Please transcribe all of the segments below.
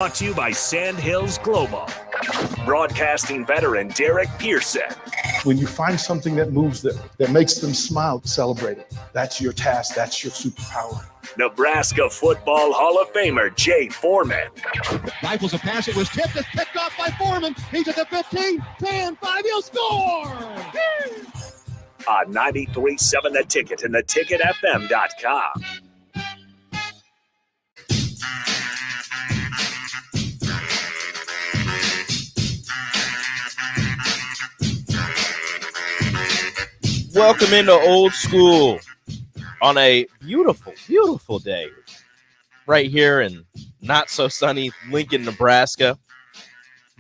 Brought to you by Sandhills Global. Broadcasting veteran Derek Pearson. When you find something that moves them, that makes them smile, celebrate it. That's your task. That's your superpower. Nebraska Football Hall of Famer Jay Foreman. Rifles a pass. It was tipped. It's picked off by Foreman. He's at the 15, 10, 5. He'll score! On 93.7 The Ticket and theticketfm.com. Welcome into Old School on a beautiful, beautiful day right here in not so sunny Lincoln, Nebraska.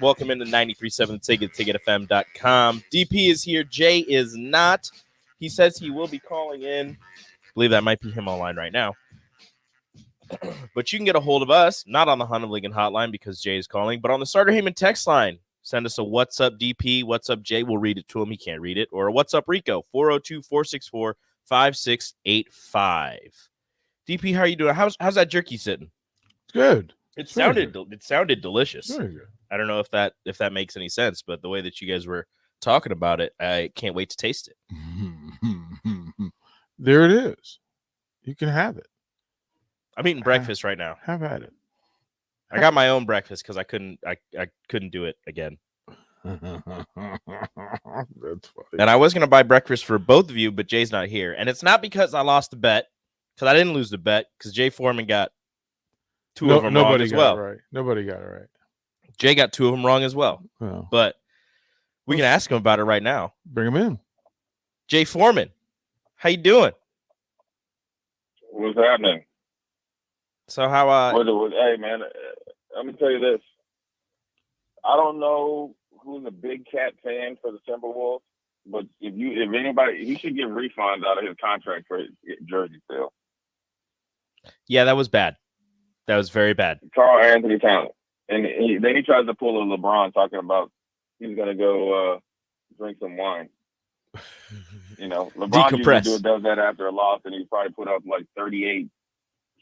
Welcome into 93.7 Ticket, ticketfm.com. DP is here. Jay is not. He says he will be calling in. I believe that might be him online right now. But you can get a hold of us, not on the Hunt of Lincoln hotline because Jay is calling, but on the Starter Heyman text line. Send us a What's Up DP, What's Up Jay. We'll read it to him. He can't read it. Or a What's Up Rico, 402-464-5685. DP, how are you doing? How's that jerky sitting? It's good. It sounded delicious. Very good. I don't know if that makes any sense, but the way that you guys were talking about it, I can't wait to taste it. There it is. You can have it. I'm eating breakfast right now. Have at it. I got my own breakfast because I couldn't do it again. That's funny. And I was going to buy breakfast for both of you, but Jay's not here. And it's not because I lost the bet, because I didn't lose the bet, because Jay Foreman got two of them wrong as well. Right. Nobody got it right. Jay got two of them wrong as well. Well, But we can ask him about it right now. bring him in. Jay Foreman, how you doing? What's happening? So how Hey man, let me tell you this. I don't know who's a big Cat fan for the Timberwolves, but if anybody, he should get refunds out of his contract for his jersey sale. Yeah, that was bad. That was very bad. Carl Anthony Towns, and then he tries to pull a LeBron talking about he's gonna go drink some wine. You know, LeBron usually does that after a loss, and he probably put up like 38,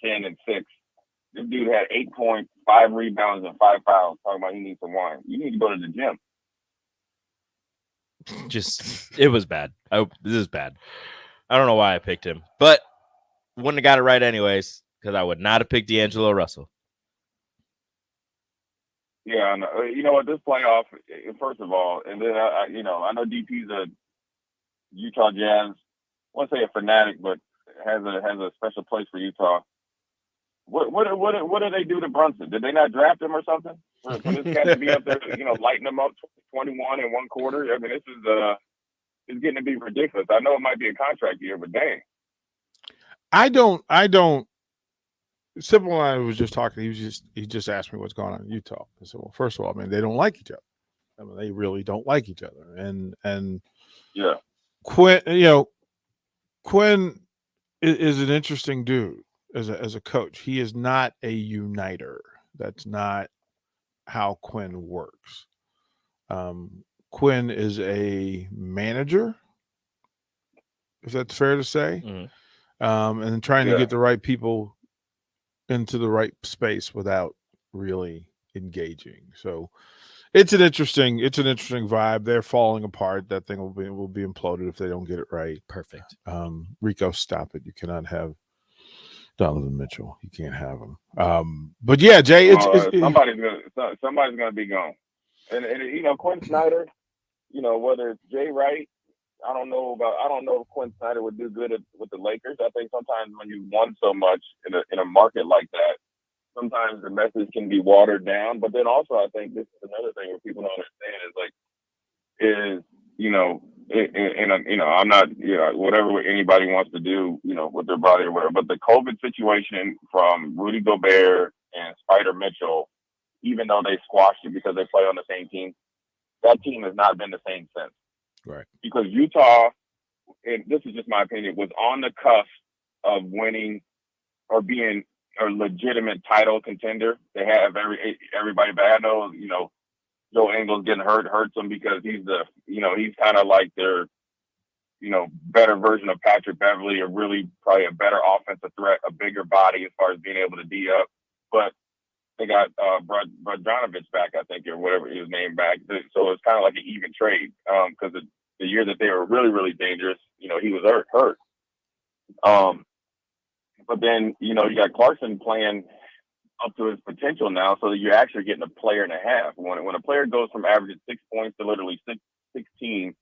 10, and 6. This dude had 8 points, 5 rebounds, and 5 fouls. Talking about he needs some wine. You need to go to the gym. It was bad. This is bad. I don't know why I picked him, but wouldn't have got it right anyways because I would not have picked D'Angelo Russell. Yeah, I know. You know what? This playoff, first of all, and then I know DP's a Utah Jazz. I won't say a fanatic, but has a special place for Utah. What do they do to Brunson? Did they not draft him or something? For this guy to be up there, lighting him up 21 in one quarter. I mean, this is it's getting to be ridiculous. I know it might be a contract year, but dang. I don't. Simple and I was just talking. He just asked me what's going on in Utah. I said, well, first of all, they don't like each other. I mean, they really don't like each other. And yeah, Quinn is an interesting dude. As a coach, he is not a uniter. That's not how Quinn works. Quinn is a manager, if that's fair to say, and trying to get the right people into the right space without really engaging. So it's an interesting vibe. They're falling apart. That thing will be imploded if they don't get it right. Perfect. Rico, stop it. You cannot have Donovan Mitchell. You can't have him. But yeah, Jay, somebody's gonna be gone. And Quinn Snyder, whether it's Jay Wright, I don't know if Quinn Snyder would do good with the Lakers. I think sometimes when you won so much in a market like that, sometimes the message can be watered down. But then also I think this is another thing where people don't understand I'm not, whatever anybody wants to do, with their body or whatever. But the COVID situation from Rudy Gobert and Spider Mitchell, even though they squashed it because they play on the same team, that team has not been the same since. Right. Because Utah, and this is just my opinion, was on the cusp of winning or being a legitimate title contender. They have everybody, but I know, Joe Ingles getting hurts them because he's kind of like their, better version of Patrick Beverly, or really probably a better offensive threat, a bigger body as far as being able to D up. But they got Brodanovic back, I think, or whatever his name back. So it's kind of like an even trade because the year that they were really, really dangerous, you know, he was hurt. But then, you know, you got Clarkson playing up to his potential now, so that you're actually getting a player and a half. When a player goes from averaging 6 points to literally 16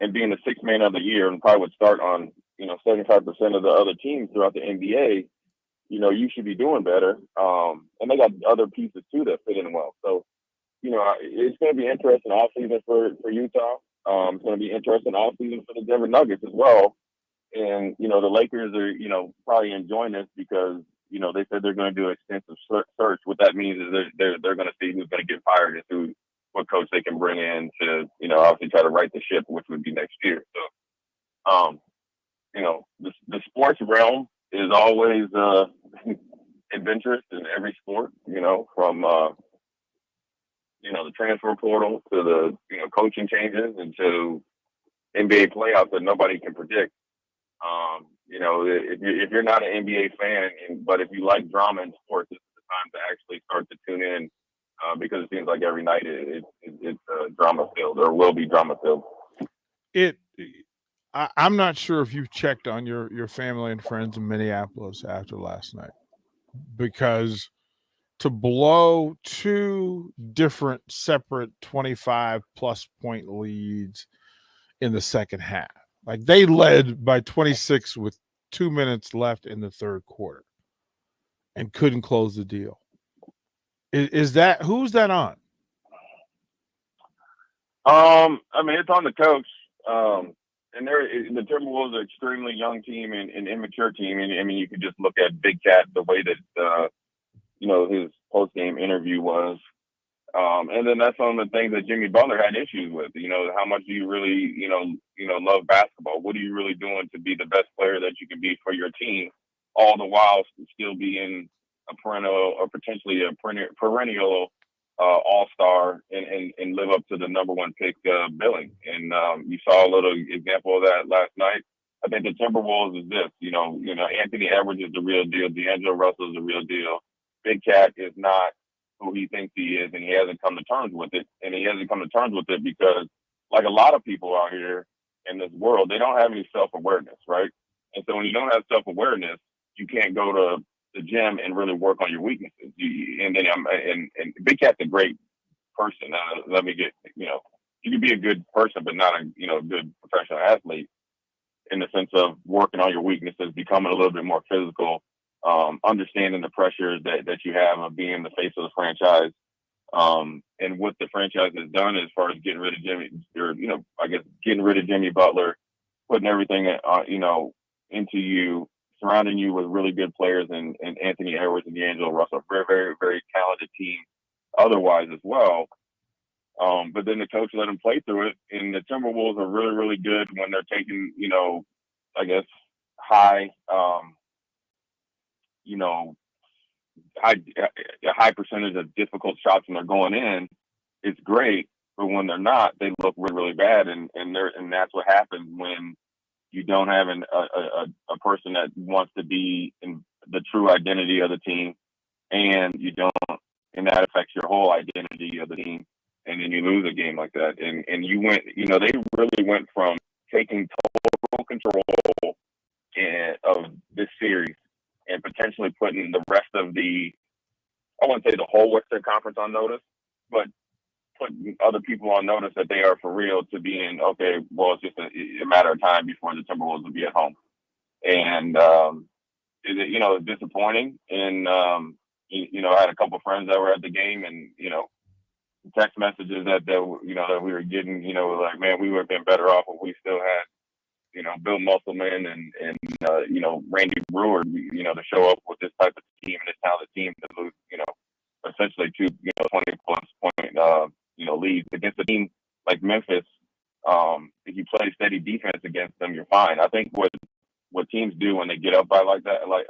and being the sixth man of the year and probably would start on, you know, 75% of the other teams throughout the NBA, you know, you should be doing better. And they got other pieces too that fit in well. So, you know, it's going to be interesting offseason for Utah. It's going to be interesting offseason for the Denver Nuggets as well. And, you know, the Lakers are, you know, probably enjoying this because, you know, they said they're going to do extensive search. What that means is they're going to see who's going to get fired and who, what coach they can bring in to, you know, obviously try to right the ship, which would be next year. So, you know, the sports realm is always adventurous in every sport, you know, from, you know, the transfer portal to the, you know, coaching changes and to NBA playoffs that nobody can predict. You know, if you're not an NBA fan, but if you like drama in sports, this is the time to actually start to tune in because it seems like every night it's drama filled or will be drama filled. I'm not sure if you've checked on your family and friends in Minneapolis after last night, because to blow two different separate 25 plus point leads in the second half. Like they led by 26 with 2 minutes left in the third quarter and couldn't close the deal. Is that, who's that on? I mean, it's on the coach. And the Timberwolves are an extremely young team and immature team. And I mean, you could just look at Big Cat, the way that, you know, his post-game interview was. And then that's one of the things that Jimmy Butler had issues with. You know, how much do you really, you know, love basketball? What are you really doing to be the best player that you can be for your team, all the while still being a perennial or potentially a perennial all-star and live up to the number one pick billing. And you saw a little example of that last night. I think the Timberwolves is this, you know, Anthony Edwards is the real deal. D'Angelo Russell is the real deal. Big Cat is not who he thinks he is, and he hasn't come to terms with it. And he hasn't come to terms with it because, like a lot of people out here in this world, they don't have any self-awareness, right? And so when you don't have self-awareness, you can't go to the gym and really work on your weaknesses. And Big Cat's a great person. Let me get, you know, you can be a good person, but not a, you know, good professional athlete in the sense of working on your weaknesses, becoming a little bit more physical, understanding the pressure that you have of being the face of the franchise, and what the franchise has done as far as getting rid of Jimmy, or, you know, I guess getting rid of Jimmy Butler, putting everything, you know, into you, surrounding you with really good players and Anthony Edwards and D'Angelo Russell, very, very, very talented team otherwise as well. But then the coach let them play through it, and the Timberwolves are really, really good when they're taking, you know, I guess high, you know, high percentage of difficult shots when they're going in. It's great, but when they're not, they look really, really bad, and that's what happens when you don't have a person that wants to be in the true identity of the team, and you don't, and that affects your whole identity of the team. And then you lose a game like that. And you went, you know, they really went from taking total control of this series and potentially putting the rest of I wouldn't say the whole Western Conference on notice, but putting other people on notice that they are for real, to being, okay, well, it's just a matter of time before the Timberwolves will be at home. And, you know, it's disappointing. And, you know, I had a couple of friends that were at the game, and, you know, text messages that you know, that we were getting, you know, like, man, we would have been better off if we still had, you know, Bill Musselman and you know, Randy Brewer, you know, to show up with this type of team and this talented team to lose, you know, essentially 2, you know, 20 plus point, you know, leads against a team like Memphis. If you play steady defense against them, you're fine. I think what teams do when they get up by like that, like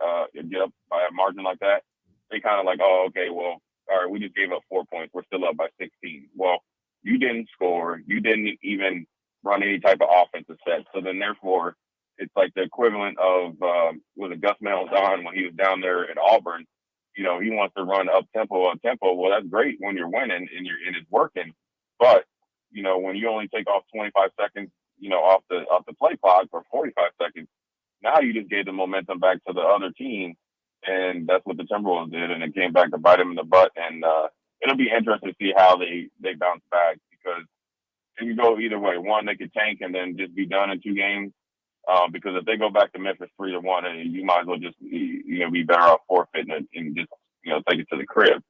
get up by a margin like that, they kind of like, oh, okay, well, all right, we just gave up 4 points. We're still up by 16. Well, you didn't score. You didn't even run any type of offensive set. So then, therefore, it's like the equivalent of was it Gus Malzahn when he was down there at Auburn, he wants to run up tempo. Well, that's great when you're winning and it's working. But, when you only take off 25 seconds, off the play clock for 45 seconds, now you just gave the momentum back to the other team. And that's what the Timberwolves did. And it came back to bite them in the butt. And it'll be interesting to see how they bounce back, because it can go either way. One, they could tank and then just be done in 2 games. Because if they go back to Memphis 3-1, you might as well just be better off forfeiting it and just take it to the crib.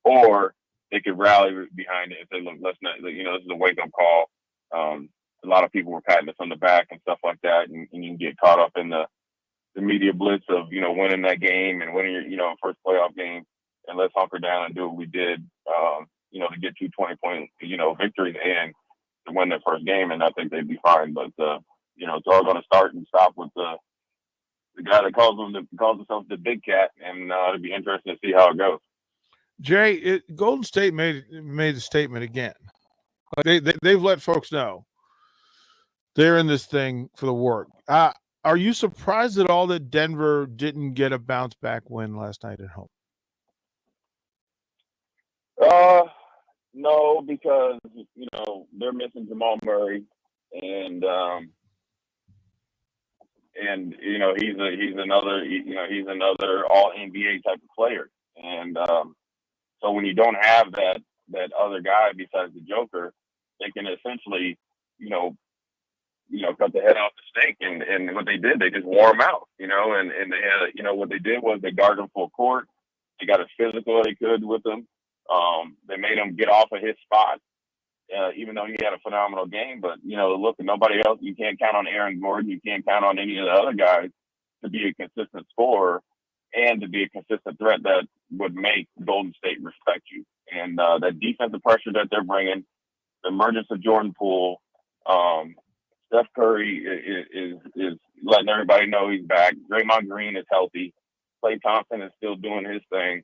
Or they could rally behind it and say, look, let's not, this is a wake up call. A lot of people were patting us on the back and stuff like that, and you can get caught up in the media blitz of winning that game and winning your first playoff game, and let's hunker down and do what we did to get 2 20-point victories and to win their first game, and I think they'd be fine. But it's all going to start and stop with the guy that calls himself the Big Cat, and it'll be interesting to see how it goes. Jay, Golden State made a statement again. They've let folks know they're in this thing for the work. Are you surprised at all that Denver didn't get a bounce back win last night at home? No, because they're missing Jamal Murray, and he's another all NBA type of player, and so when you don't have that other guy besides the Joker, they can essentially cut the head off the snake. And what they did, they just wore him out, and they had, what they did was they guarded him full court. They got as physical as they could with him. They made him get off of his spot, even though he had a phenomenal game. But, look, nobody else, you can't count on Aaron Gordon. You can't count on any of the other guys to be a consistent scorer and to be a consistent threat that would make Golden State respect you. And that defensive pressure that they're bringing, the emergence of Jordan Poole, Steph Curry is letting everybody know he's back. Draymond Green is healthy. Klay Thompson is still doing his thing.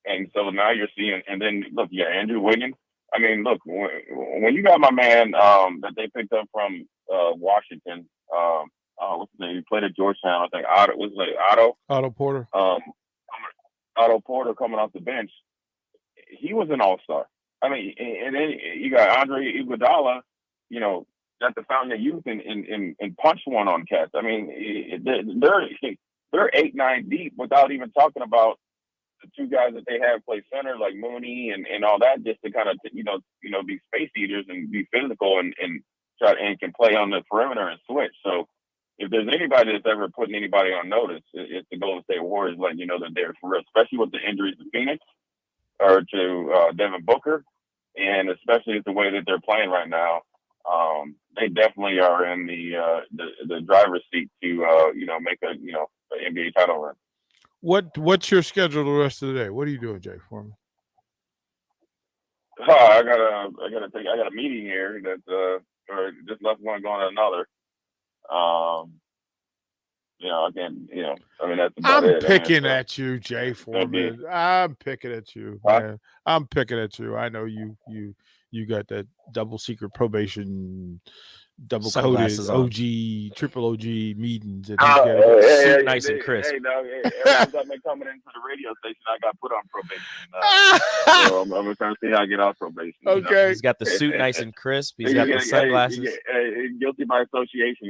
And so now you're seeing, and then look, Andrew Wiggins. I mean, look, when you got my man that they picked up from Washington, what's his name? He played at Georgetown, I think. Otto Porter. Otto Porter coming off the bench. He was an all-star. I mean, and then you got Andre Iguodala, at the fountain of youth and punch one on cats. I mean, they're 8-9 deep without even talking about the 2 guys that they have play center like Mooney and all that, just to kind of be space eaters and be physical and try and can play on the perimeter and switch. So if there's anybody that's ever putting anybody on notice, it's the Golden State Warriors, letting you know that they're for real, especially with the injuries to Phoenix or to Devin Booker, and especially with the way that they're playing right now. They definitely are in the driver's seat to make an NBA title run. What's your schedule the rest of the day? What are you doing, Jay, for me? I got a meeting here that or just left one going to another. I can't. I mean, that's about it. I'm picking at you, Jay Foreman. I'm picking at you, man. I'm picking at you. I know you got that double secret probation, double coded OG, triple OG meetings. Suit nice and crisp. Hey, no, every time they coming into the radio station, I got put on probation. So I'm trying to see how I get off probation. Okay. He's got the suit nice and crisp. He's got the sunglasses. Guilty by association.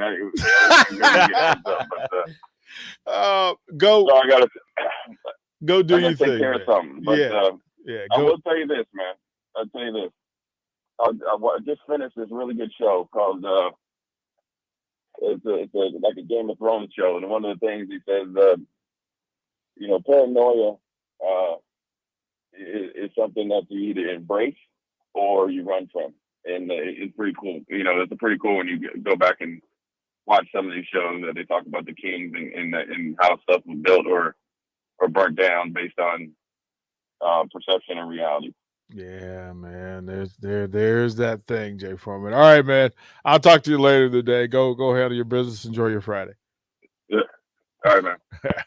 Go. So I gotta go do your thing. Take care of something. But I will tell you this, man. I'll tell you this. I just finished this really good show called it's like a Game of Thrones show, and one of the things he says, paranoia is something that you either embrace or you run from, and it's pretty cool. It's pretty cool when you go back and watch some of these shows that they talk about the kings and how stuff was built or burnt down based on perception and reality. Yeah, man. There's that thing, Jay Foreman. All right, man. I'll talk to you later today. Go handle your business. Enjoy your Friday. Yeah. All right, man.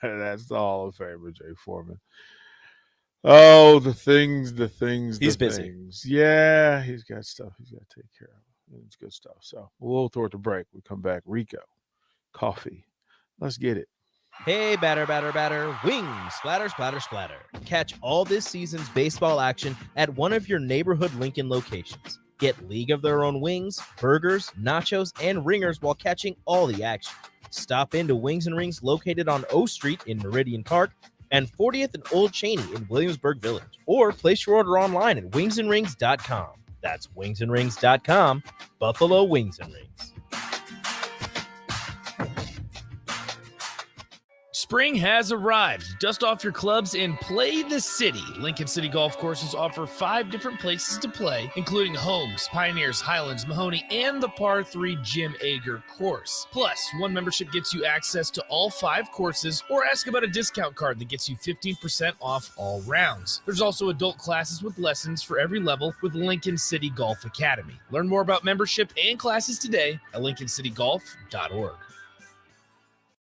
That's the Hall of Famer, Jay Foreman. Oh, the things. He's busy. Things. Yeah, he's got stuff he's got to take care of. It's good stuff. So we'll throw it to break. We come back. Rico, coffee. Let's get it. Hey, batter, batter, batter, wings, splatter, splatter, splatter. Catch all this season's baseball action at one of your neighborhood Lincoln locations. Get League of Their Own wings, burgers, nachos, and ringers while catching all the action. Stop into Wings and Rings located on O Street in Meridian Park and 40th and Old Cheney in Williamsburg Village. Or place your order online at wingsandrings.com. That's wingsandrings.com, Buffalo Wings and Rings. Spring has arrived. Dust off your clubs and play the city. Lincoln City Golf Courses offer 5 different places to play, including Homes, Pioneers, Highlands, Mahoney, and the Par 3 Jim Ager course. Plus, one membership gets you access to all 5 courses, or ask about a discount card that gets you 15% off all rounds. There's also adult classes with lessons for every level with Lincoln City Golf Academy. Learn more about membership and classes today at lincolncitygolf.org.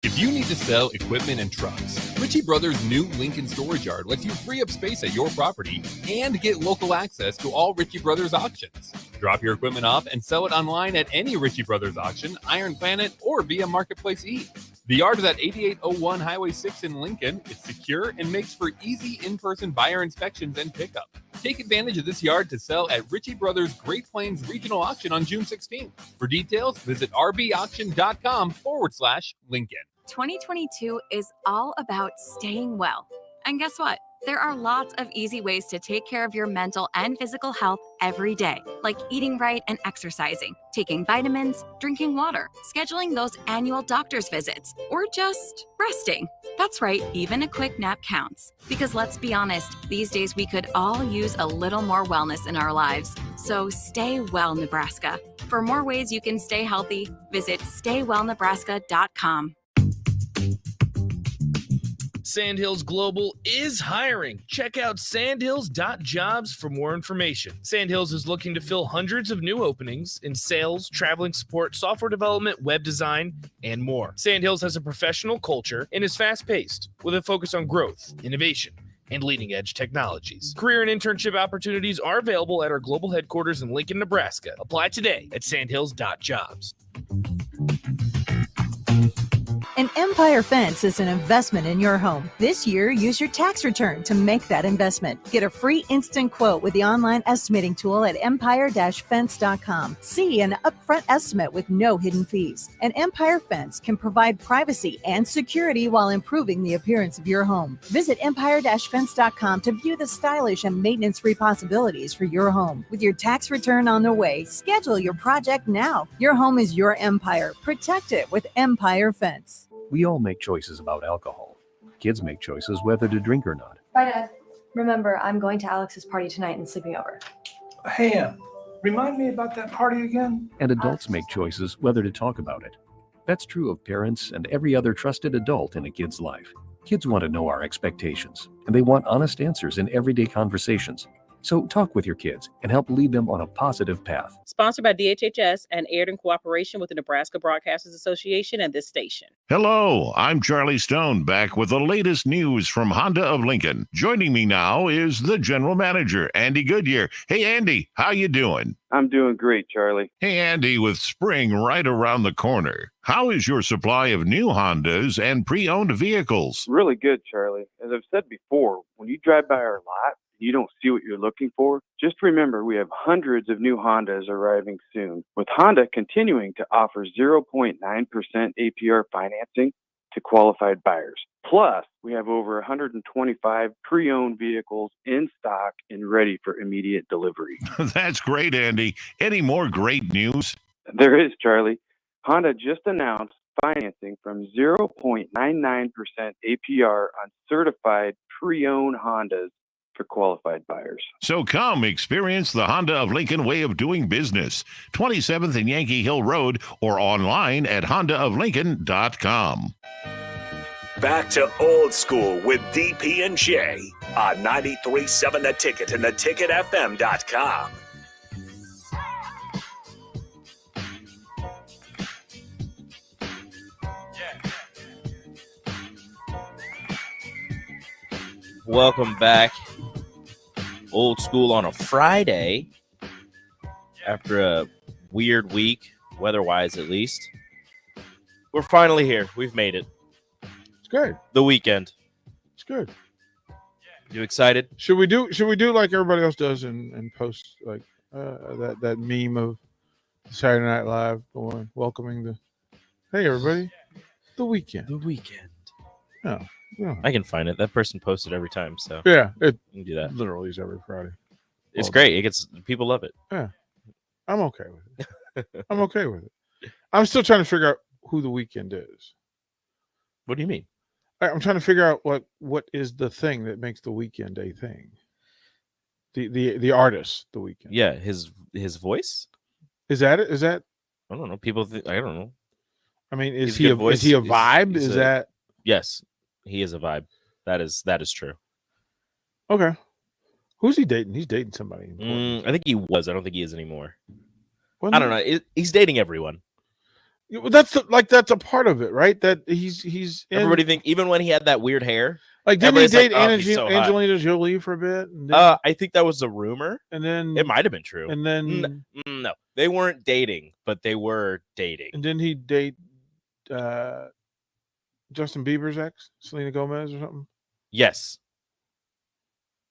If you need to sell equipment and trucks, Ritchie Brothers' new Lincoln Storage Yard lets you free up space at your property and get local access to all Ritchie Brothers auctions. Drop your equipment off and sell it online at any Ritchie Brothers auction, Iron Planet, or via Marketplace E. The yard is at 8801 Highway 6 in Lincoln. It's secure and makes for easy in-person buyer inspections and pickup. Take advantage of this yard to sell at Ritchie Brothers Great Plains Regional Auction on June 16th. For details, visit rbauction.com/Lincoln. 2022 is all about staying well. And guess what? There are lots of easy ways to take care of your mental and physical health every day, like eating right and exercising, taking vitamins, drinking water, scheduling those annual doctor's visits, or just resting. That's right, even a quick nap counts. Because let's be honest, these days we could all use a little more wellness in our lives. So stay well, Nebraska. For more ways you can stay healthy, visit staywellnebraska.com. Sandhills Global is hiring. Check out sandhills.jobs for more information. Sandhills is looking to fill hundreds of new openings in sales, traveling support, software development, web design, and more. Sandhills has a professional culture and is fast-paced with a focus on growth, innovation, and leading-edge technologies. Career and internship opportunities are available at our global headquarters in Lincoln, Nebraska. Apply today at sandhills.jobs. An Empire Fence is an investment in your home. This year, use your tax return to make that investment. Get a free instant quote with the online estimating tool at empire-fence.com. See an upfront estimate with no hidden fees. An Empire Fence can provide privacy and security while improving the appearance of your home. Visit empire-fence.com to view the stylish and maintenance-free possibilities for your home. With your tax return on the way, schedule your project now. Your home is your empire. Protect it with Empire Fence. We all make choices about alcohol. Kids make choices whether to drink or not. Bye, Dad. Remember, I'm going to Alex's party tonight and sleeping over. Hey, remind me about that party again? And adults make choices whether to talk about it. That's true of parents and every other trusted adult in a kid's life. Kids want to know our expectations, and they want honest answers in everyday conversations. So talk with your kids and help lead them on a positive path. Sponsored by DHHS and aired in cooperation with the Nebraska Broadcasters Association and this station. Hello, I'm Charlie Stone, back with the latest news from Honda of Lincoln. Joining me now is the general manager, Andy Goodyear. Hey, Andy, how you doing? I'm doing great, Charlie. Hey, Andy, with spring right around the corner, how is your supply of new Hondas and pre-owned vehicles? Really good, Charlie. As I've said before, when you drive by our lot, you don't see what you're looking for, just remember we have hundreds of new Hondas arriving soon, with Honda continuing to offer 0.9% APR financing to qualified buyers. Plus, we have over 125 pre-owned vehicles in stock and ready for immediate delivery. That's great, Andy. Any more great news? There is, Charlie. Honda just announced financing from 0.99% APR on certified pre-owned Hondas for qualified buyers. So come experience the Honda of Lincoln way of doing business. 27th and Yankee Hill Road or online at hondaoflincoln.com. Back to old school with DP and J on 93.7 The Ticket and theticketfm.com. Welcome back. Old school on a Friday after a weird week, weather-wise at least. We're finally here. We've made it. It's good. The weekend. It's good. You excited? Should we do like everybody else does and post like that meme of Saturday Night Live going welcoming the hey everybody, the weekend. The weekend. No. I can find it. That person posted every time, so Yeah, it you can do that. literally is every Friday. It's great. It gets people love it. Yeah. I'm okay with it. I'm okay with it. I'm still trying to figure out who the weekend is. What do you mean? I'm trying to figure out what is the thing that makes the weekend a thing. The artist, the weekend. Yeah, his voice. Is that it? Is that? I don't know. People I don't know. I mean, is He's he good voice. is he a vibe? He's Is a- that Yes, he is a vibe. That is true. okay? Who's he dating? He's dating somebody important. I think he was. I don't think he is anymore. Wasn't I don't know. He's dating everyone. Well, that's a part of it, right? That he's in, Everybody think even when he had that weird hair. like didn't he everybody's date like, "Oh, he's so hot." Angelina Jolie for a bit? And then, I think that was a rumor. and then It might have been true. and then No, they weren't dating, but they were dating. and then he date Justin Bieber's ex, Selena Gomez or something, Yes,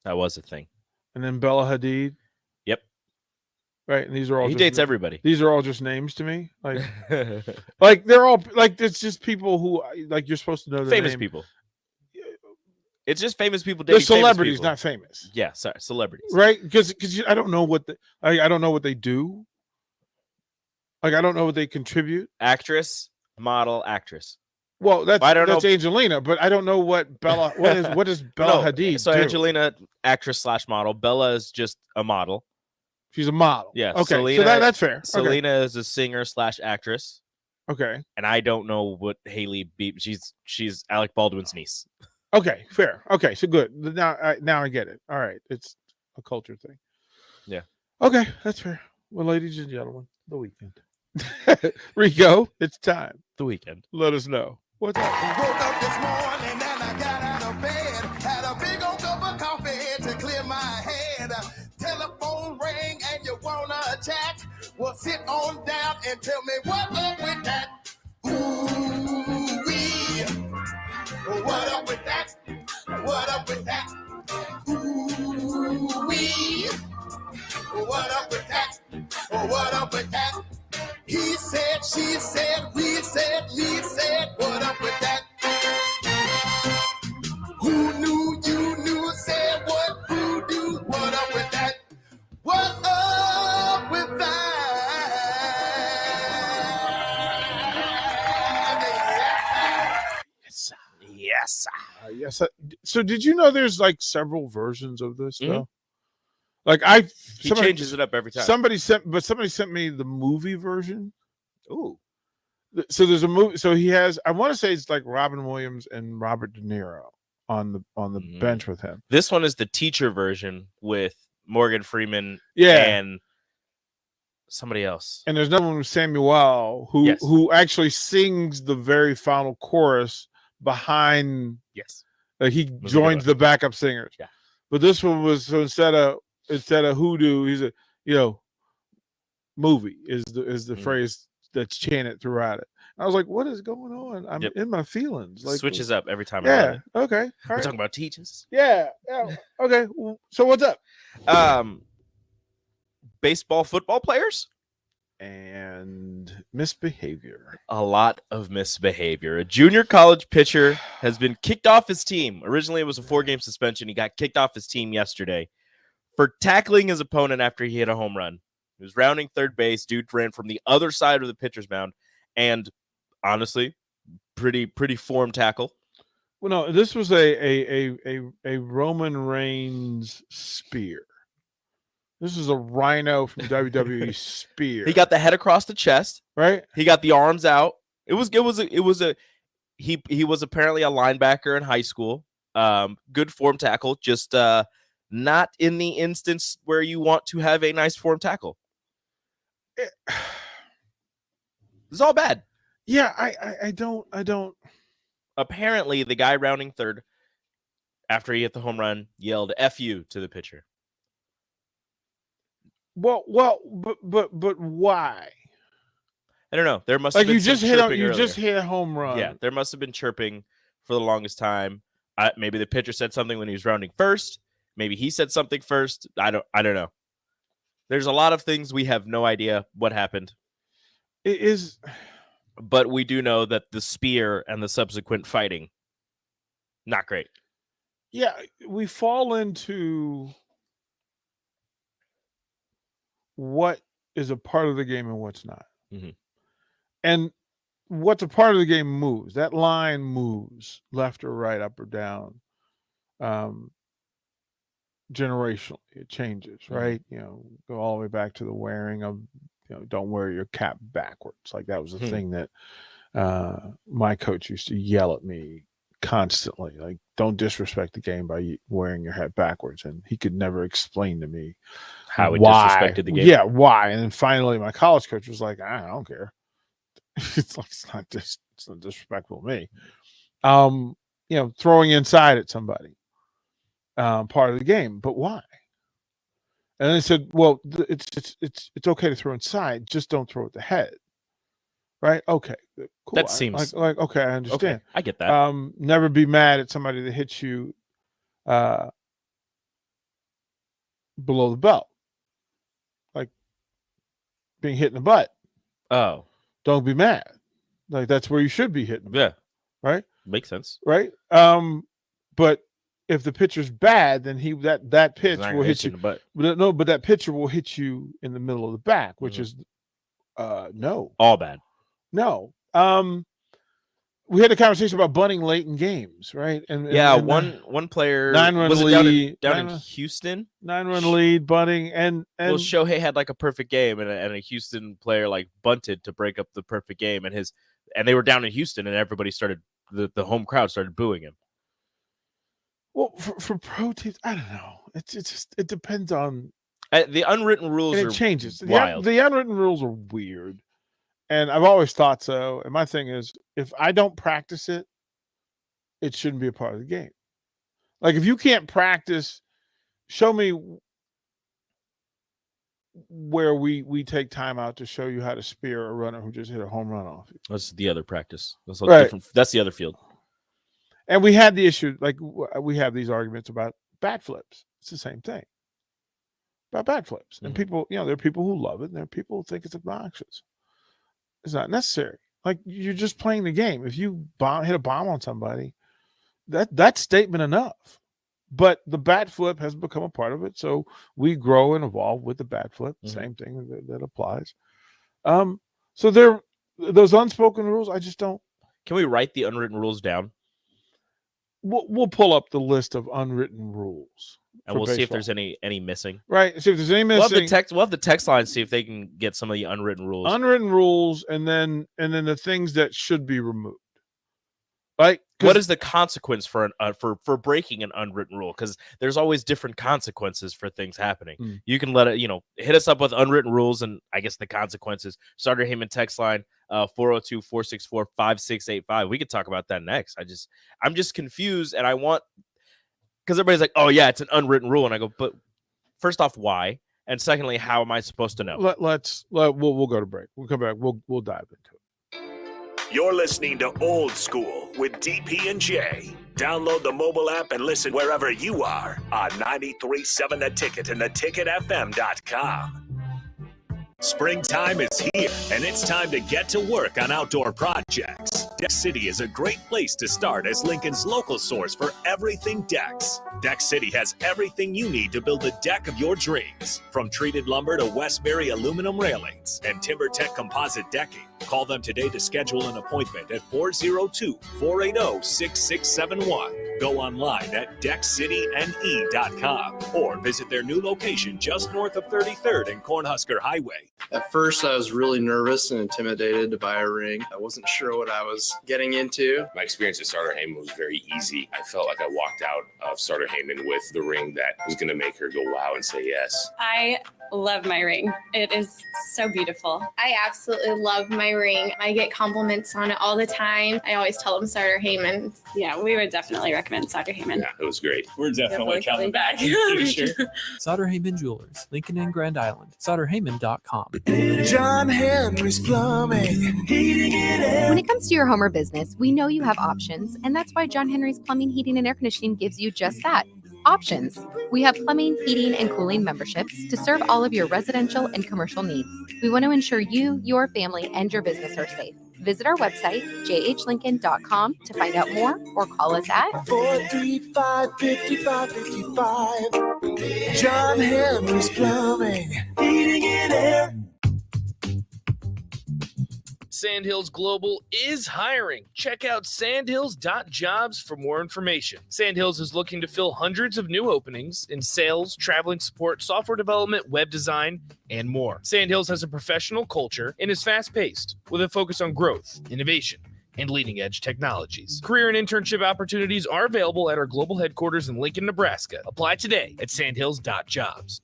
that was a thing. and then Bella Hadid. Yep, Right, and these are all he just dates everybody. These are all just names to me. Like they're all like it's just people who like you're supposed to know their famous name. people. It's just famous people They're dating famous celebrities, people. not famous. Yeah, sorry, celebrities. Right? Because I don't know what I don't know what they do. Like I don't know what they contribute. Actress, model, actress. Well, that's I don't know. Angelina, but I don't know what Bella. What is Bella Hadid? So do? Angelina, actress / model. Bella is just a model. She's a model. Yeah. Okay. Selena, so that's fair. Okay. Selena is a singer / actress. Okay. And I don't know what Haley Beep. She's Alec Baldwin's niece. Okay. Fair. Okay. So good. Now I get it. All right. It's a culture thing. Yeah. Okay. That's fair. Well, ladies and gentlemen, the weekend. Rico, it's time. The weekend. Let us know. What's up? Woke up this morning and I got out of bed. Had a big old cup of coffee to clear my head. Telephone rang and you wanna chat? Well, sit on down and tell me what up with that. Ooh-wee. What up with that? What up with that? Ooh-wee. What up with that? What up with that? He said, she said, we said, Lee said, what up with that? Who knew, you knew, said what, who do, what up with that? What up with that? Yes. Yes. Yes. So did you know there's like several versions of this Mm-hmm. though? Like He changes it up every time. Somebody sent me the movie version. Ooh. So there's a movie. So he has. I want to say it's like Robin Williams and Robert De Niro on the bench with him. This one is the teacher version with Morgan Freeman. Yeah. And somebody else. And there's another one with Samuel who actually sings the very final chorus behind. Yes. Like he joins the backup singers. Yeah. But this one was so instead of hoodoo, he's a movie is the phrase that's chanted throughout it. I was like, what is going on? I'm in my feelings. Like switches up every time. Yeah. Okay. We're talking about teachers. Yeah. Okay. So what's up? Baseball, football players and misbehavior. A lot of misbehavior. A junior college pitcher has been kicked off his team. Originally, it was a 4-game suspension. He got kicked off his team yesterday for tackling his opponent after he hit a home run. He was rounding third base. Dude ran from the other side of the pitcher's mound, and honestly, pretty form tackle. Well, no, this was a Roman Reigns spear. This is a Rhino from WWE spear. He got the head across the chest. Right. He got the arms out. He was apparently a linebacker in high school. Good form tackle. Just not in the instance where you want to have a nice form tackle. It's all bad. Yeah, I don't. Apparently, the guy rounding third after he hit the home run yelled "F you" to the pitcher. Well, but why? I don't know. There must like have been you just some hit chirping you earlier. just hit a home run. Yeah, there must have been chirping for the longest time. Maybe the pitcher said something when he was rounding first. Maybe he said something first. I don't know. There's a lot of things we have no idea what happened. It is, but we do know that the spear and the subsequent fighting, not great. Yeah, we fall into what is a part of the game and what's not. Mm-hmm. And what's a part of the game moves. That line moves left or right, up or down. Generationally, it changes, right? Mm-hmm. Go all the way back to the wearing of, don't wear your cap backwards. Like that was the thing that my coach used to yell at me constantly, like, don't disrespect the game by wearing your hat backwards. And he could never explain to me how it disrespected the game. Yeah, why? And then finally my college coach was like, I don't care. It's not disrespectful to me. Throwing inside at somebody, part of the game, but why? And they said, well, it's okay to throw inside, just don't throw at the head. Right? Okay. Cool. That seems like okay, I understand. Okay, I get that. Never be mad at somebody that hits you below the belt. Like being hit in the butt. Oh. Don't be mad. Like that's where you should be hitting. Yeah. Right? Makes sense. Right? But if the pitcher's bad, then that pitch will hit you in the butt. But that pitcher will hit you in the middle of the back, which is no. All bad. No. We had a conversation about bunting late in games, right? And one player 9-run was lead down in Houston. 9-run lead, bunting, and well, Shohei had like a perfect game, and a Houston player like bunted to break up the perfect game, and they were down in Houston, and everybody started the home crowd started booing him. Well, for pro teams, I don't know. It depends on the unwritten rules. And it changes. Wild. The unwritten rules are weird. And I've always thought so. And my thing is, if I don't practice it, it shouldn't be a part of the game. Like if you can't practice, show me where we take time out to show you how to spear a runner who just hit a home run off you. That's the other practice. That's Right. different. That's the other field. And we had the issue, like we have these arguments about bat flips. It's the same thing. About bat flips. And people, there are people who love it, and there are people who think it's obnoxious. It's not necessary. Like you're just playing the game. If you hit a bomb on somebody, that's statement enough. But the bat flip has become a part of it, so we grow and evolve with the bat flip. Same thing that applies. So those unspoken rules. I just don't. Can we write the unwritten rules down? We'll pull up the list of unwritten rules. And we'll see if there's any missing. Right. See if there's any missing. We'll have the text line, see if they can get some of the unwritten rules. Unwritten rules, and then the things that should be removed. Right. What is the consequence for breaking an unwritten rule? Because there's always different consequences for things happening. You can let it, hit us up with unwritten rules and I guess the consequences. Starter Heyman text line 402-464-5685. We could talk about that next. I'm just confused, and I want. Because everybody's like, oh, yeah, it's an unwritten rule. And I go, but first off, why? And secondly, how am I supposed to know? We'll go to break. We'll come back. We'll dive into it. You're listening to Old School with DP and J. Download the mobile app and listen wherever you are on 93.7 The Ticket and theticketfm.com. Springtime is here, and it's time to get to work on outdoor projects. Deck City is a great place to start as Lincoln's local source for everything decks. Deck City has everything you need to build the deck of your dreams, from treated lumber to Westbury aluminum railings and TimberTech composite decking. Call them today to schedule an appointment at 402-480-6671. Go online at deckcityne.com or visit their new location just north of 33rd and Cornhusker Highway. At first, I was really nervous and intimidated to buy a ring. I wasn't sure what I was getting into. My experience at Starter Heyman was very easy. I felt like I walked out of Starter Heyman with the ring that was going to make her go wow and say yes. I love my ring. It is so beautiful. I absolutely love my ring. I get compliments on it all the time. I always tell them Sartor Heyman. Yeah, we would definitely recommend Sartor Heyman. Yeah, it was great. We're definitely coming back in the future. Sauter Heyman Jewelers, Lincoln and Grand Island. SauterHeyman.com. John Henry's Plumbing, heating and air. When it comes to your home or business, we know you have options, and that's why John Henry's Plumbing, Heating, and Air Conditioning gives you just that. Options. We have plumbing, heating, and cooling memberships to serve all of your residential and commercial needs. We want to ensure you, your family, and your business are safe. Visit our website, jhlincoln.com, to find out more or call us at 435-5555. John Henry's Plumbing, heating and air. Sandhills Global is hiring. Check out sandhills.jobs for more information. Sandhills is looking to fill hundreds of new openings in sales, traveling support, software development, web design, and more. Sandhills has a professional culture and is fast-paced with a focus on growth, innovation, and leading-edge technologies. Career and internship opportunities are available at our global headquarters in Lincoln, Nebraska. Apply today at sandhills.jobs.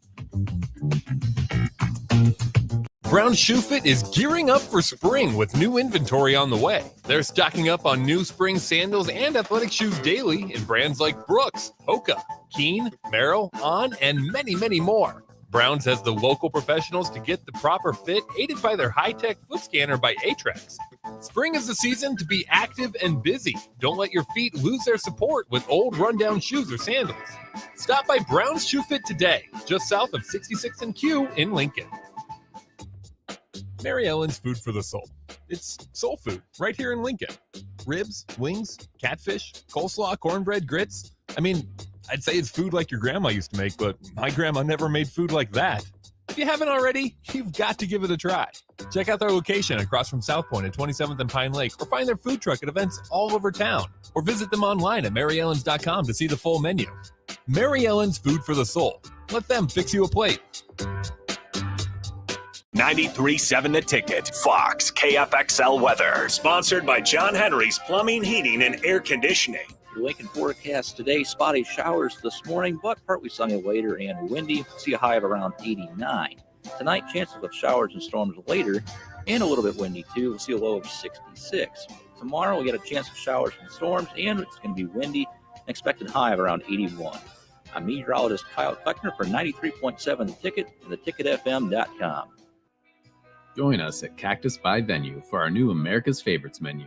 Brown Shoe Fit is gearing up for spring with new inventory on the way. They're stocking up on new spring sandals and athletic shoes daily in brands like Brooks, Hoka, Keen, Merrill, On, and many, many more. Browns has the local professionals to get the proper fit, aided by their high-tech foot scanner by Atrax. Spring is the season to be active and busy. Don't let your feet lose their support with old rundown shoes or sandals. Stop by Brown's Shoe Fit today, just south of 66th and Q in Lincoln. Mary Ellen's Food for the Soul. It's soul food right here in Lincoln. Ribs, wings, catfish, coleslaw, cornbread, grits. I mean, I'd say it's food like your grandma used to make, but my grandma never made food like that. If you haven't already, you've got to give it a try. Check out their location across from South Point at 27th and Pine Lake, or find their food truck at events all over town, or visit them online at maryellens.com to see the full menu. Mary Ellen's Food for the Soul. Let them fix you a plate. 93.7 The Ticket, Fox, KFXL weather. Sponsored by John Henry's Plumbing, Heating, and Air Conditioning. Your Lincoln forecast today, spotty showers this morning, but partly sunny later and windy. See a high of around 89. Tonight, chances of showers and storms later, and a little bit windy too. We'll see a low of 66. Tomorrow, we get a chance of showers and storms, and it's going to be windy. Expected high of around 81. I'm meteorologist Kyle Kleckner for 93.7 The Ticket and theticketfm.com. Join us at Cactus by Venue for our new America's Favorites menu.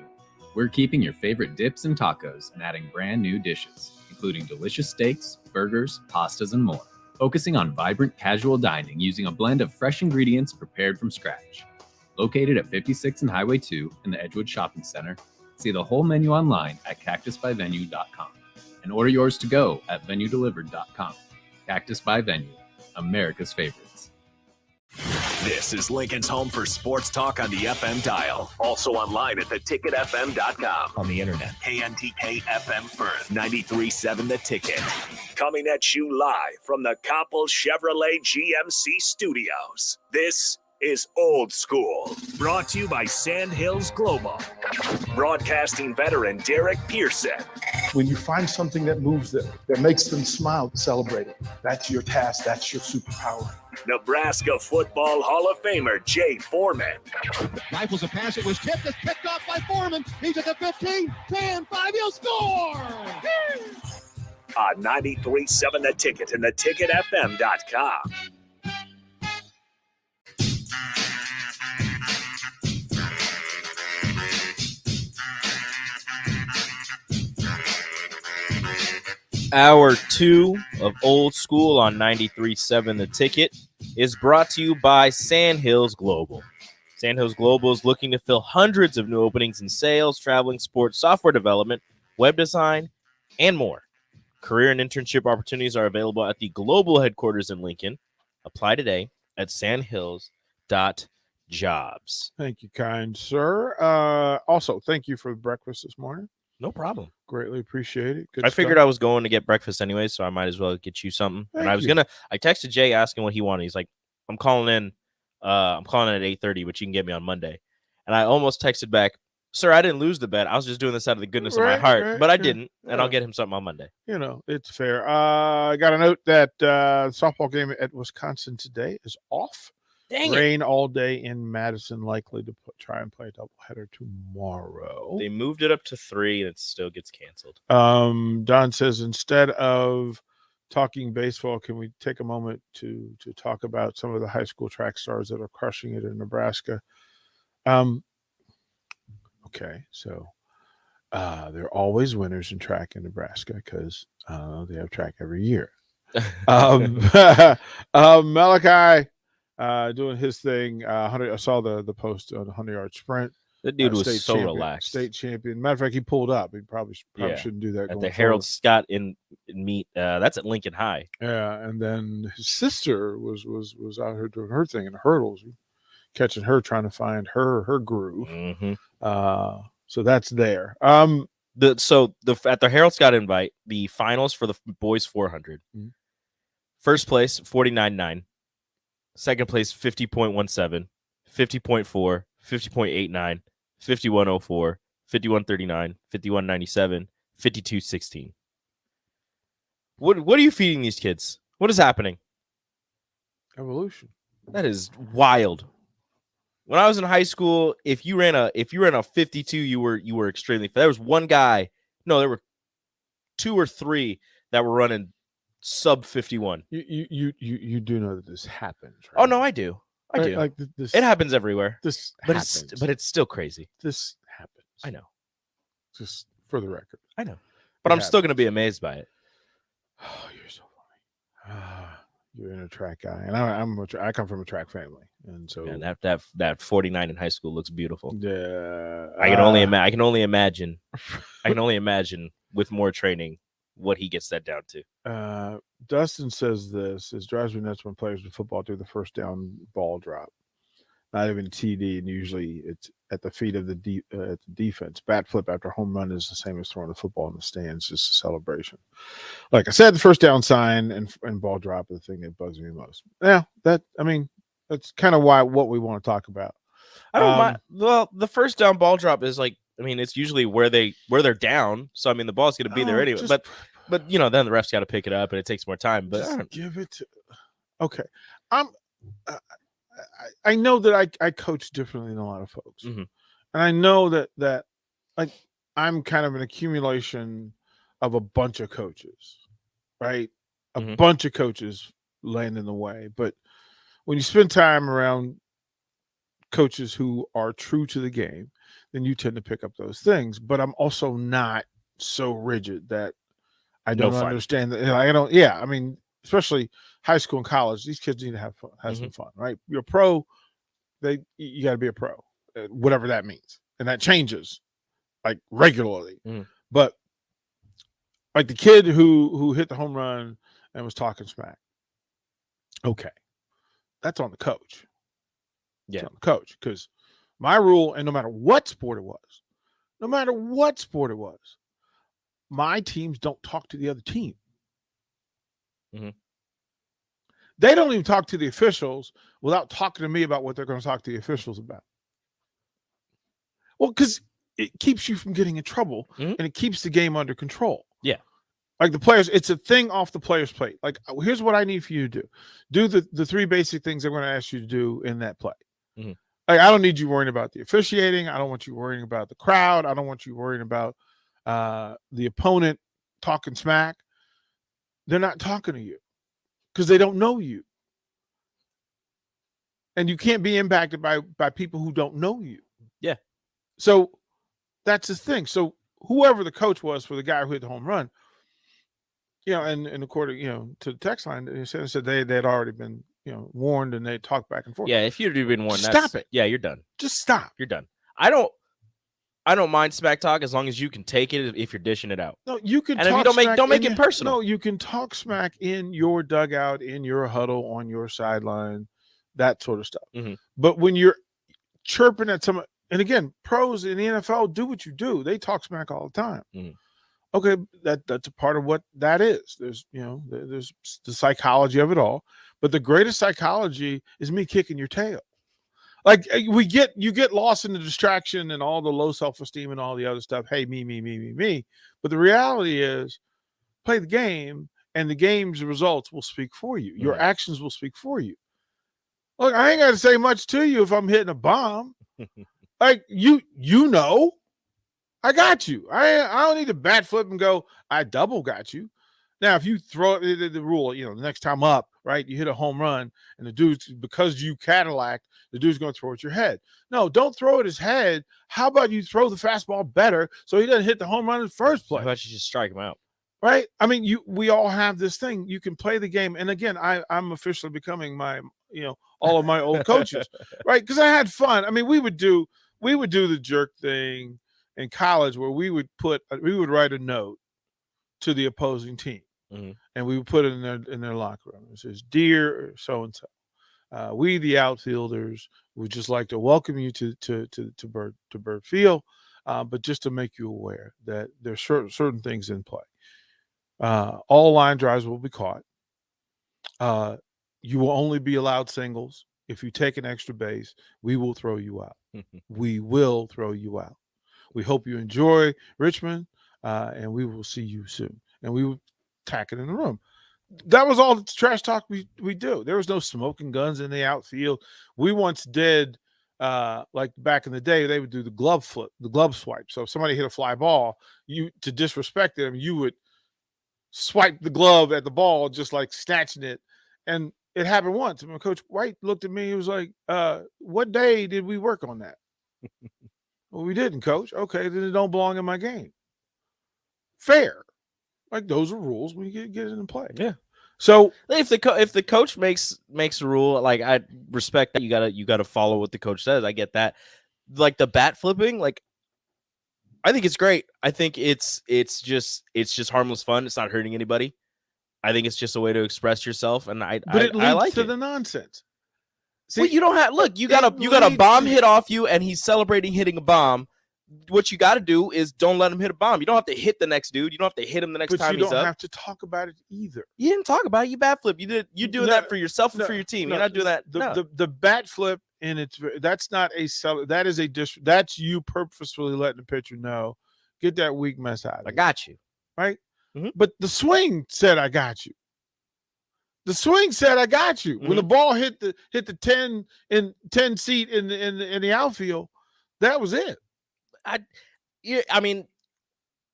We're keeping your favorite dips and tacos and adding brand new dishes, including delicious steaks, burgers, pastas, and more. Focusing on vibrant casual dining using a blend of fresh ingredients prepared from scratch. Located at 56 and Highway 2 in the Edgewood Shopping Center, see the whole menu online at cactusbyvenue.com and order yours to go at venuedelivered.com. Cactus by Venue, America's Favorites. This is Lincoln's home for sports talk on the FM dial. Also online at theticketfm.com. On the internet. KNTK FM Firth, 93.7 The Ticket. Coming at you live from the Koppel Chevrolet GMC studios. This is Old School, brought to you by Sandhills Global. Broadcasting veteran Derek Pearson. When you find something that moves them, that makes them smile, celebrate it. That's your task. That's your superpower. Nebraska Football Hall of Famer Jay Foreman. Rifles a pass. It was tipped. It's picked off by Foreman. He's at the 15, 10, 5. He'll score! On 93.7 The Ticket and theticketfm.com. Hour 2 of Old School on 93.7 The Ticket is brought to you by Sandhills Global. Sandhills Global is looking to fill hundreds of new openings in sales, traveling, sports, software development, web design, and more. Career and internship opportunities are available at the global headquarters in Lincoln. Apply today at sandhills.jobs. Thank you, kind sir. Also, thank you for the breakfast this morning. No problem. Greatly appreciate it. Good I figured stuff. I was going to get breakfast anyway, so I might as well get you something. Thank And I texted Jay asking what he wanted. He's like, I'm calling in at 8:30, but you can get me on Monday. And I almost texted back, Sir, I didn't lose the bet. I was just doing this out of the goodness of my heart, but I didn't, and I'll get him something on Monday. It's fair. I got a note that softball game at Wisconsin today is off. Dang Rain all day in Madison, likely to try and play a doubleheader tomorrow. They moved it up to 3, and it still gets canceled. Don says, instead of talking baseball, can we take a moment to talk about some of the high school track stars that are crushing it in Nebraska? Okay, so there are always winners in track in Nebraska because they have track every year. Malachi doing his thing. I saw the post on the 100-yard sprint. That dude was so relaxed. State champion. Matter of fact, he pulled up. He probably shouldn't do that. At the Harold Scott in meet. That's at Lincoln High. Yeah, and then his sister was out here doing her thing in the hurdles, catching her, trying to find her groove. Mm-hmm. So that's there. At the Harold Scott invite, the finals for the boys 400. Mm-hmm. First place 49.9. Second place 50.17, 50.4, 50.89, 51.04, 51.39, 51.97, 52.16. What are you feeding these kids? What is happening? Evolution. That is wild. When I was in high school, if you ran a 52, you were extremely fast. There was one guy. No, there were 2 or 3 that were running sub 51. You do know that this happens, right? Oh no, I do. I do. Like this, it happens everywhere. This but happens. It's still crazy. This happens. I know. Just for the record. I know. But I'm still going to be amazed by it. Oh, you're so funny. You're in a track guy, and I come from a track family, and so that 49 in high school looks beautiful. Yeah, I can only imagine. I can only imagine with more training what he gets that down to. Dustin says this: "It drives me nuts when players in football do the first down ball drop, not even a TD, and usually it's at the feet of the defense. Bat flip after home run is the same as throwing the football in the stands, just a celebration. Like I said, the first down sign and ball drop are the thing that bugs me most. Yeah, that's kind of what we want to talk about. I don't mind. Well, the first down ball drop is it's usually where they're down. So the ball's going to be there anyway. But then the refs got to pick it up, and it takes more time. But give it to. Okay, I know that I coach differently than a lot of folks, mm-hmm. and I know that I'm kind of an accumulation of a bunch of coaches, right? A mm-hmm. bunch of coaches land in the way, but when you spend time around coaches who are true to the game, then you tend to pick up those things. But I'm also not so rigid that I don't understand that. I don't. Yeah, especially high school and college, these kids need to have fun, have mm-hmm. some fun, right? You're a pro, you got to be a pro, whatever that means, and that changes regularly. Mm-hmm. But like the kid who hit the home run and was talking smack, okay, that's on the coach. Yeah, it's on the coach, because my rule, and no matter what sport it was, my teams don't talk to the other team. Mm-hmm. They don't even talk to the officials without talking to me about what they're going to talk to the officials about. Well, because it keeps you from getting in trouble, mm-hmm. and it keeps the game under control. Yeah. Like the players, it's a thing off the player's plate. Like, here's what I need for you to do. Do the 3 basic things I'm going to ask you to do in that play. Mm-hmm. Like, I don't need you worrying about the officiating. I don't want you worrying about the crowd. I don't want you worrying about the opponent talking smack. They're not talking to you because they don't know you. And you can't be impacted by people who don't know you. Yeah. So that's the thing. So whoever the coach was for the guy who hit the home run, and according, to the text line, they said they had already been, warned, and they talked back and forth. Yeah, if you've been warned, stop it. Yeah, you're done. Just stop. You're done. I don't mind smack talk as long as you can take it if you're dishing it out. No, you can. And if you don't make it personal. No, you can talk smack in your dugout, in your huddle, on your sideline, that sort of stuff. Mm-hmm. But when you're chirping at someone, and again, pros in the NFL do what you do. They talk smack all the time. Mm-hmm. Okay, that's a part of what that is. There's there's the psychology of it all, but the greatest psychology is me kicking your tail. Like you get lost in the distraction and all the low self-esteem and all the other stuff. Hey, me. But the reality is, play the game, and the game's results will speak for you. Your actions will speak for you. Look, I ain't got to say much to you if I'm hitting a bomb. Like you know, I got you. I don't need to bat flip and go, I double got you. Now, if you throw it, the rule, the next time up, right, you hit a home run, and the dude's, because you Cadillac, the dude's going to throw it your head. No, don't throw it his head. How about you throw the fastball better so he doesn't hit the home run in the first place? How about you just strike him out? Right? I mean, we all have this thing. You can play the game. And again, I'm officially becoming my, all of my old coaches, right? Because I had fun. I mean, we would do the jerk thing in college where we would write a note to the opposing team. And we would put it in their locker room. It says, "Dear so and so, we the outfielders would just like to welcome you to Bird Field, but just to make you aware that there's certain things in play. All line drives will be caught. You will only be allowed singles. If you take an extra base, we will throw you out. We will throw you out. We hope you enjoy Richmond, and we will see you soon." And we would tack it in the room. That was all the trash talk we do. There was no smoking guns in the outfield. We once did, like back in the day, they would do the glove swipe. So if somebody hit a fly ball, to disrespect them, you would swipe the glove at the ball, just like snatching it. And it happened once. And Coach White looked at me. He was like, "What day did we work on that?" "Well, we didn't, Coach." "Okay, then it don't belong in my game." Fair. Like, those are rules when you get it in play. Yeah. So if the coach makes a rule, like, I respect that. You gotta follow what the coach says. I get that. Like the bat flipping, like, I think it's great. I think it's just harmless fun. It's not hurting anybody. I think it's just a way to express yourself, and I like to it. the nonsense. See, you don't have you got a bomb hit off you, and he's celebrating hitting a bomb. What you got to do is don't let him hit a bomb. You don't have to hit the next dude. You don't have to hit him the next time he's up. But you don't have to talk about it either. You didn't talk about it. You bat flip. You're doing that for yourself and for your team. You're not doing that. The bat flip, that's not that is that's you purposefully letting the pitcher know, get that weak mess out of I got you. Right? But the swing said, "I got you." The swing said, "I got you." When the ball hit the 10 seat in the outfield, that was it. I mean,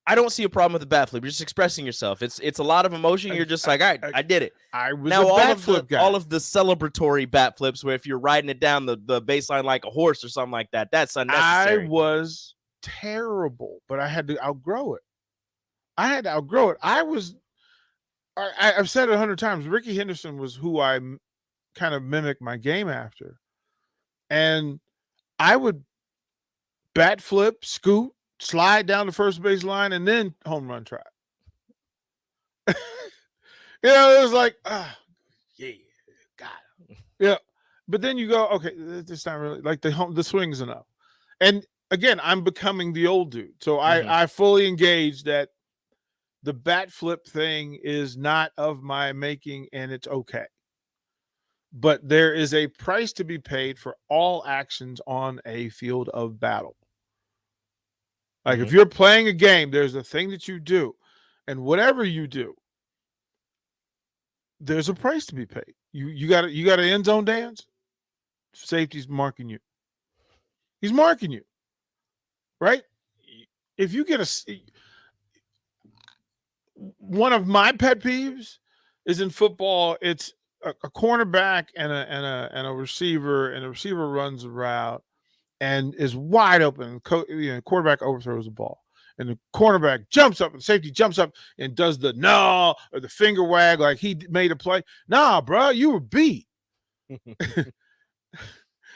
I don't see a problem with the bat flip. You're just expressing yourself. It's a lot of emotion. You're just like, all right, I did it. I was now a bat flip guy. All of the celebratory bat flips, where if you're riding it down the baseline like a horse or something like that, that's unnecessary. I was terrible, but I had to outgrow it. I've said it 100 times. Ricky Henderson was who I kind of mimicked my game after. And I would bat flip, scoot, slide down the first base line, and then home run try. It was like, yeah, got him. Yeah. But then you go, okay, it's not really like the swing's enough. And again, I'm becoming the old dude. So I fully engage that the bat flip thing is not of my making, and it's okay. But there is a price to be paid for all actions on a field of battle. Like if you're playing a game, there's a thing that you do, and whatever you do, there's a price to be paid. You got an end zone dance. Safety's marking you. He's marking you, right? If you get one of my pet peeves is in football, it's a cornerback and a receiver, and the receiver runs a route and is wide open. Quarterback overthrows the ball, and the cornerback jumps up, and safety jumps up and does the no or the finger wag like he made a play. Nah, bro, you were beat. You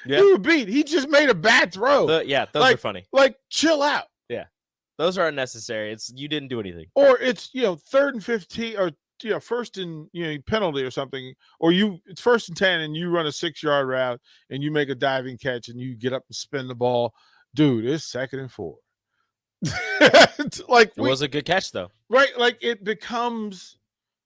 were beat. He just made a bad throw. Those are funny. Like, chill out. Yeah, those are unnecessary. You didn't do anything. Or it's 3rd and 15, or first and penalty or something, or it's 1st and 10 and you run a 6-yard route and you make a diving catch and you get up and spin the ball. Dude, it's 2nd and 4. It was a good catch though. Right? Like it becomes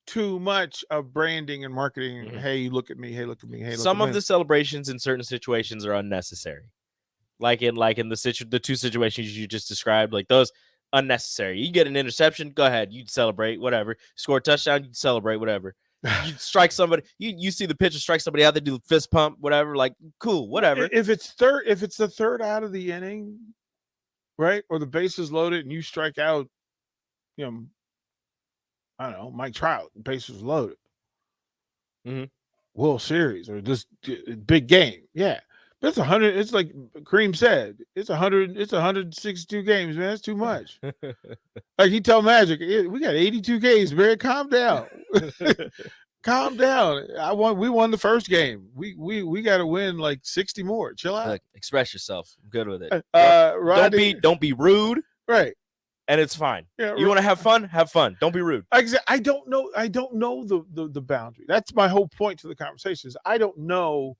too much of branding and marketing. Hey, look at me. Hey, look at me. Hey, look Some at of me. the celebrations in certain situations are unnecessary. Like in the two situations you just described, like those unnecessary. You get an interception, go ahead, you celebrate, whatever. Score a touchdown, you celebrate, whatever. You strike somebody, you see the pitcher strike somebody out, they do the fist pump, whatever. Like, cool, whatever. If it's the third out of the inning, right, or the base is loaded and you strike out, I don't know, Mike Trout, bases loaded. World Series or this big game, yeah. But it's 100. It's like Kareem said, it's 100. It's 162 games, man. That's too much. Like he tell Magic, we got 82 games, man. Calm down. Calm down. We won the first game. We got to win like 60 more. Chill out. Look, express yourself. I'm good with it. Rodney, don't be rude. Right. And it's fine. Yeah, you want to have fun? Have fun. Don't be rude. I don't know. I don't know the boundary. That's my whole point to the conversation. Is I don't know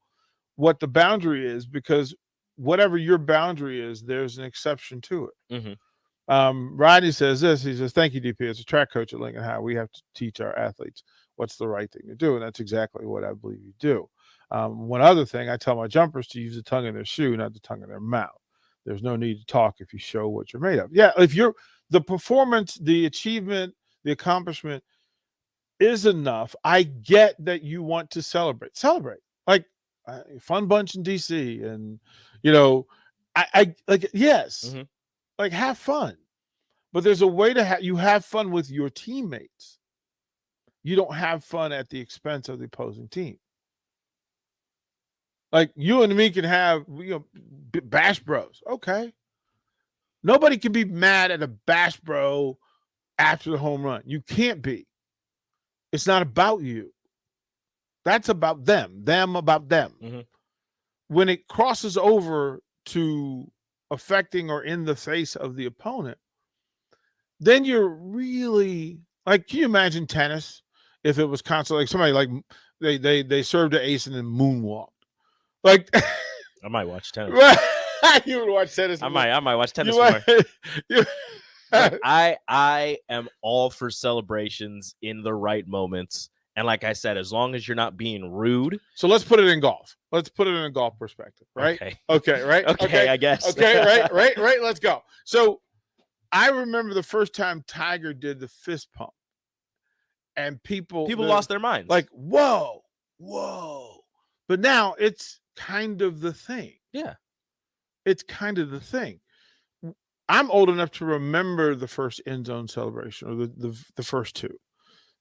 what the boundary is, because whatever your boundary is, there's an exception to it. Rodney says this. He says, "Thank you, DP. As a track coach at Lincoln High, we have to teach our athletes what's the right thing to do, and that's exactly what I believe you do." One other thing, I tell my jumpers to use the tongue in their shoe, not the tongue in their mouth. There's no need to talk if you show what you're made of. Yeah, if you're the performance, the achievement, the accomplishment is enough. I get that you want to celebrate. Celebrate. Like Fun Bunch in DC, and I like, yes, like have fun. But there's a way to you have fun with your teammates. You don't have fun at the expense of the opposing team. Like you and me can have bash bros. Okay. Nobody can be mad at a bash bro after the home run. You can't be. It's not about you. That's about them. Them about them. When it crosses over to affecting or in the face of the opponent, then you're really like, can you imagine tennis if it was constant, like somebody like they served an ace and then moonwalked? Like I might watch tennis. You would watch tennis. I might watch tennis more. I am all for celebrations in the right moments. And like I said, as long as you're not being rude. So let's put it in golf. Let's put it in a golf perspective, right? Okay, right? Okay, I guess. Okay, right. Let's go. So I remember the first time Tiger did the fist pump. And people lost their minds. Like, whoa. But now it's kind of the thing. Yeah. It's kind of the thing. I'm old enough to remember the first end zone celebration, or the first two.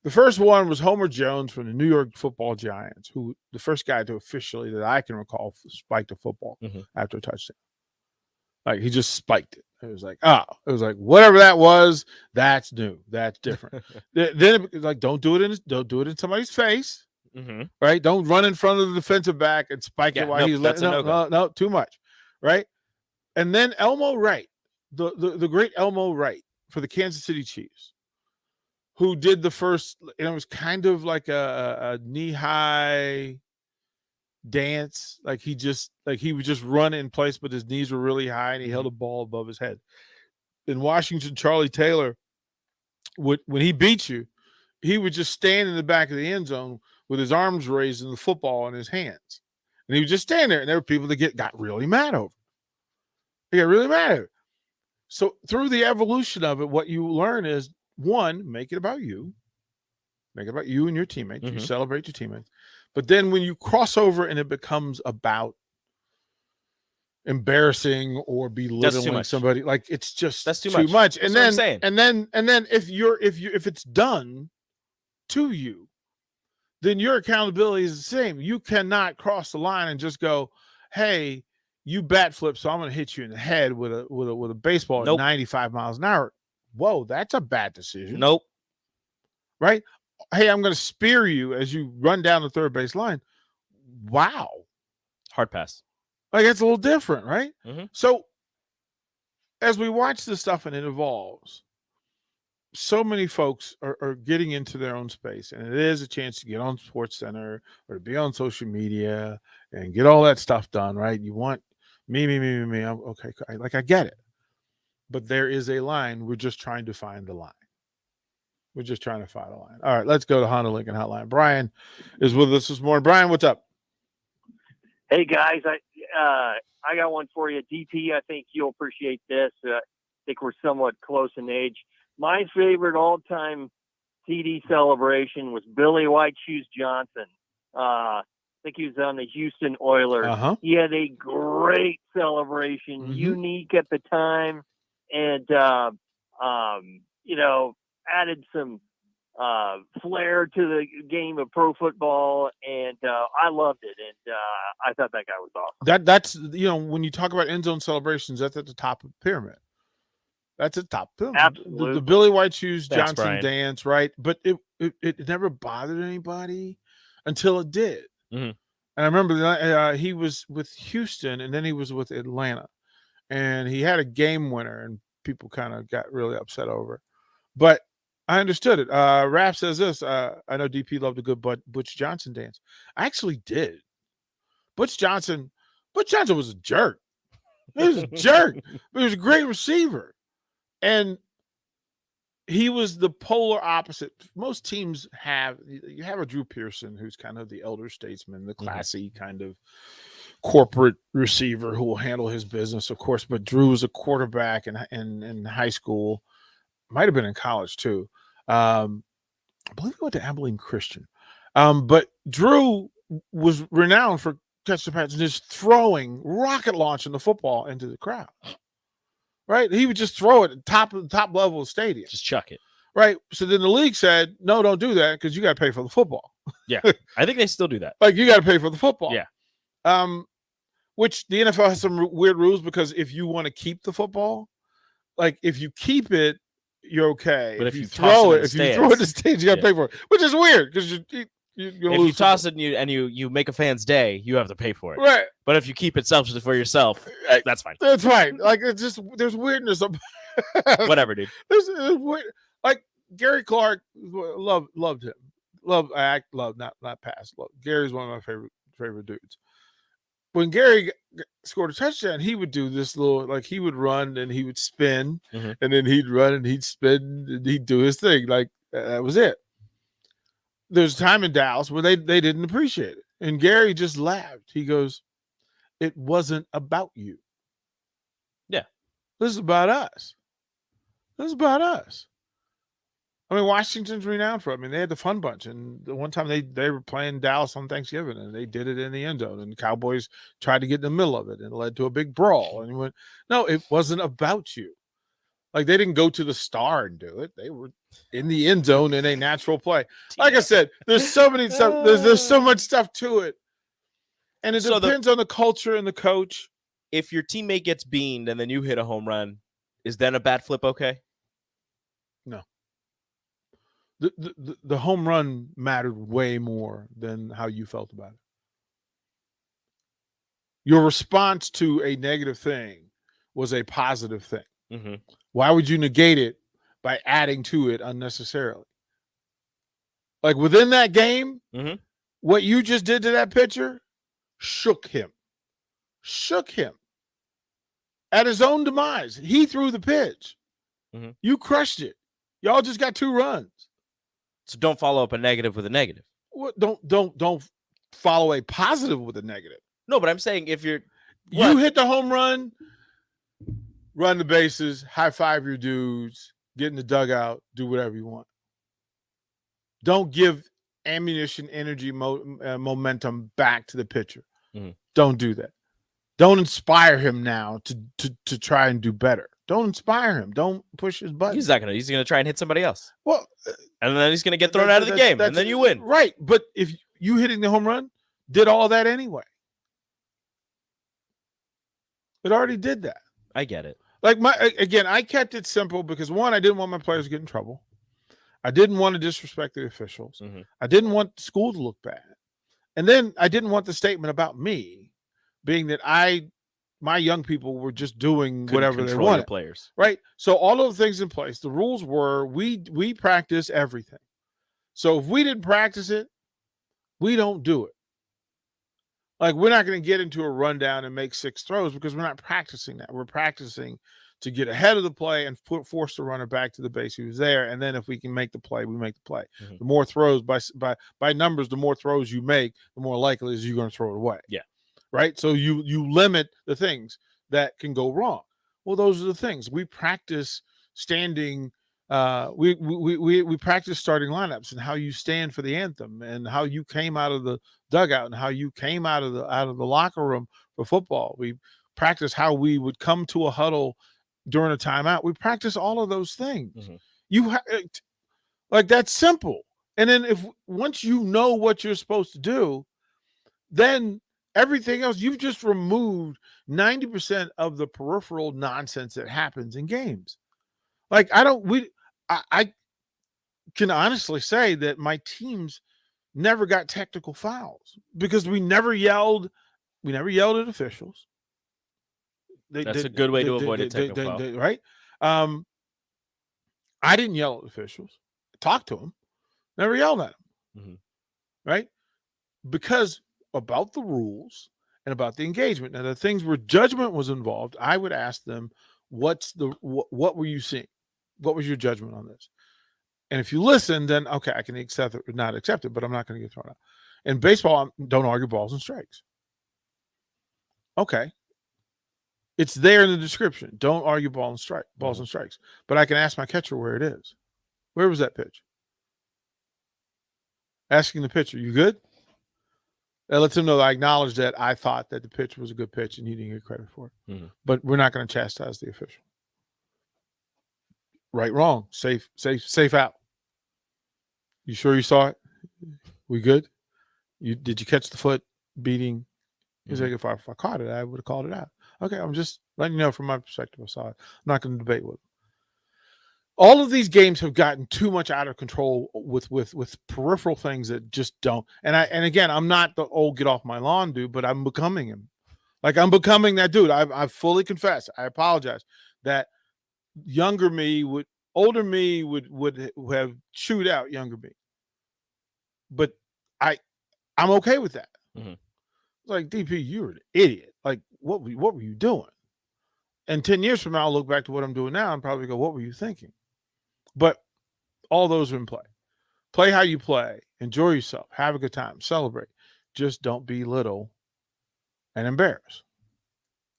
The first one was Homer Jones from the New York Football Giants, who the first guy to officially that I can recall spiked a football after a touchdown. Like he just spiked it. It was like whatever that was, that's new, that's different. Then it was like, don't do it in somebody's face, right? Don't run in front of the defensive back and spike it while he's no, too much, right? And then Elmo Wright, the great Elmo Wright for the Kansas City Chiefs, who did the first, and it was kind of like a knee-high dance. Like he would just run in place, but his knees were really high, and he held a ball above his head. In Washington, Charlie Taylor, when he beat you, he would just stand in the back of the end zone with his arms raised and the football in his hands. And he would just stand there, and there were people that got really mad over it. They got really mad at it. So through the evolution of it, what you learn is, one, make it about you. Make it about you and your teammates. You celebrate your teammates. But then when you cross over and it becomes about embarrassing or belittling somebody, like it's just that's too much. And then if it's done to you, then your accountability is the same. You cannot cross the line and just go, "Hey, you bat flip, so I'm going to hit you in the head with a baseball at 95 miles an hour." Whoa, that's a bad decision. Nope. Right? Hey, I'm going to spear you as you run down the third base line. Wow. Hard pass. Like, it's a little different, right? So as we watch this stuff and it evolves, so many folks are getting into their own space, and it is a chance to get on Sports Center or to be on social media and get all that stuff done, right? You want me. I'm okay. Like, I get it. But there is a line. We're just trying to find the line. We're just trying to find a line. All right, let's go to Honda Lincoln Hotline. Brian is with us this morning. Brian, what's up? Hey guys, I got one for you. DP, I think you'll appreciate this. I think we're somewhat close in age. My favorite all-time TD celebration was Billy White Shoes Johnson. I think he was on the Houston Oilers. Uh-huh. He had a great celebration, unique at the time, and added some flair to the game of pro football, and I loved it, and I thought that guy was awesome. That's when you talk about end zone celebrations, that's at the top of the pyramid. That's at the top of the pyramid. Absolutely. The Billy White Shoes Thanks, Johnson Brian. dance, right? But it never bothered anybody until it did. Mm-hmm. And I remember he was with Houston, and then he was with Atlanta, and he had a game winner, and people kind of got really upset over it. But I understood it. Raph says this. I know DP loved a good Butch Johnson dance. I actually did. Butch Johnson was a jerk. He was a jerk. But he was a great receiver. And he was the polar opposite. Most teams you have a Drew Pearson, who's kind of the elder statesman, the classy kind of corporate receiver who will handle his business, of course. But Drew was a quarterback in high school. Might have been in college too. I believe he went to Abilene Christian. But Drew was renowned for catch the pass and just throwing rocket launching the football into the crowd. Right? He would just throw it at the top level of the stadium. Just chuck it. Right. So then the league said, no, don't do that because you got to pay for the football. Yeah. I think they still do that. Like you got to pay for the football. Yeah. Which the NFL has some weird rules because if you want to keep the football, like if you keep it, you're okay. But if you throw it, toss it in if the you throw it in the stands, you got to pay for it, which is weird because you're if lose you toss it and you make a fan's day, you have to pay for it. Right. But if you keep it selfishly for yourself, that's fine. That's fine. Like it's just there's weirdness. Whatever, dude. There's weird. Like Gary Clark, loved him. Not past. Gary's one of my favorite dudes. When Gary scored a touchdown, he would do this little, he would run and he would spin, and then he'd run and he'd spin and he'd do his thing. Like that was it. There's a time in Dallas where they didn't appreciate it, and Gary just laughed. He goes, "It wasn't about you. Yeah, this is about us. This is about us." I mean, Washington's renowned for it. I mean, they had the Fun Bunch, and the one time they were playing Dallas on Thanksgiving, and they did it in the end zone, and the Cowboys tried to get in the middle of it, and it led to a big brawl. And he went, "No, it wasn't about you. Like they didn't go to the Star and do it. They were in the end zone in a natural play." Like I said, there's so many stuff. There's so much stuff to it, and it depends on the culture and the coach. If your teammate gets beamed and then you hit a home run, is then a bat flip okay? No. The home run mattered way more than how you felt about it. Your response to a negative thing was a positive thing. Mm-hmm. Why would you negate it by adding to it unnecessarily? Like within that game, what you just did to that pitcher shook him. At his own demise. He threw the pitch. You crushed it. Y'all just got 2 runs. So don't follow up a negative with a negative. What? Don't follow a positive with a negative. No, but I'm saying if you hit the home run, run the bases, high five your dudes, get in the dugout, do whatever you want. Don't give ammunition, energy, momentum back to the pitcher. Don't do that. Don't inspire him now to try and do better. Don't inspire him. Don't push his button. He's not gonna. He's gonna try and hit somebody else. Well, and then he's gonna get thrown out of the game, and then you win. Right, but if you hitting the home run did all that anyway, it already did that. I get it. Like I kept it simple because one, I didn't want my players to get in trouble. I didn't want to disrespect the officials. I didn't want school to look bad, and then I didn't want the statement about me being that my young people were just doing whatever they wanted. Players. Right. So all of the things in place, the rules were we practice everything. So if we didn't practice it, we don't do it. Like we're not going to get into a rundown and make 6 throws because we're not practicing that. We're practicing to get ahead of the play and force the runner back to the base who was there. And then if we can make the play, we make the play. Mhm. The more throws by numbers, the more throws you make, the more likely is you're going to throw it away. Yeah. Right. So you limit the things that can go wrong. Well, those are the things we practice standing. We practice starting lineups and how you stand for the anthem and how you came out of the dugout and how you came out of the locker room for football. We practice how we would come to a huddle during a timeout. We practice all of those things. Mm-hmm. Like that's simple. And then once you know what you're supposed to do, then everything else, you've just removed 90% of the peripheral nonsense that happens in games. Like I can honestly say that my teams never got technical fouls because we never yelled at officials. That's a good way to avoid a technical foul. Right? I didn't yell at officials. I talked to them. Never yelled at them. Mm-hmm. Right? Because about the rules and about the engagement. Now, the things where judgment was involved, I would ask them, what were you seeing? What was your judgment on this? And if you listen, then okay, I can accept it or not accept it, but I'm not going to get thrown out. In baseball, don't argue balls and strikes. Okay. It's there in the description. Don't argue balls and strikes. But I can ask my catcher where it is. Where was that pitch? Asking the pitcher, you good? That lets him know that I acknowledge that I thought that the pitch was a good pitch and he didn't get credit for it. Mm-hmm. But we're not going to chastise the official. Right, wrong, safe out. You sure you saw it? We good? Did you catch the foot beating? He's like, if I caught it, I would have called it out. Okay, I'm just letting you know from my perspective. I saw it. I'm not going to debate with him. All of these games have gotten too much out of control with peripheral things that just don't. And again, I'm not the old get off my lawn dude, but I'm becoming him. Like I'm becoming that dude. I fully confess. I apologize that older me would have chewed out younger me. But I'm okay with that. Mm-hmm. It's like, DP, you're an idiot. Like, what were you doing? And 10 years from now, I'll look back to what I'm doing now and probably go, what were you thinking? But all those are in play. Play how you play. Enjoy yourself. Have a good time. Celebrate. Just don't belittle and embarrass.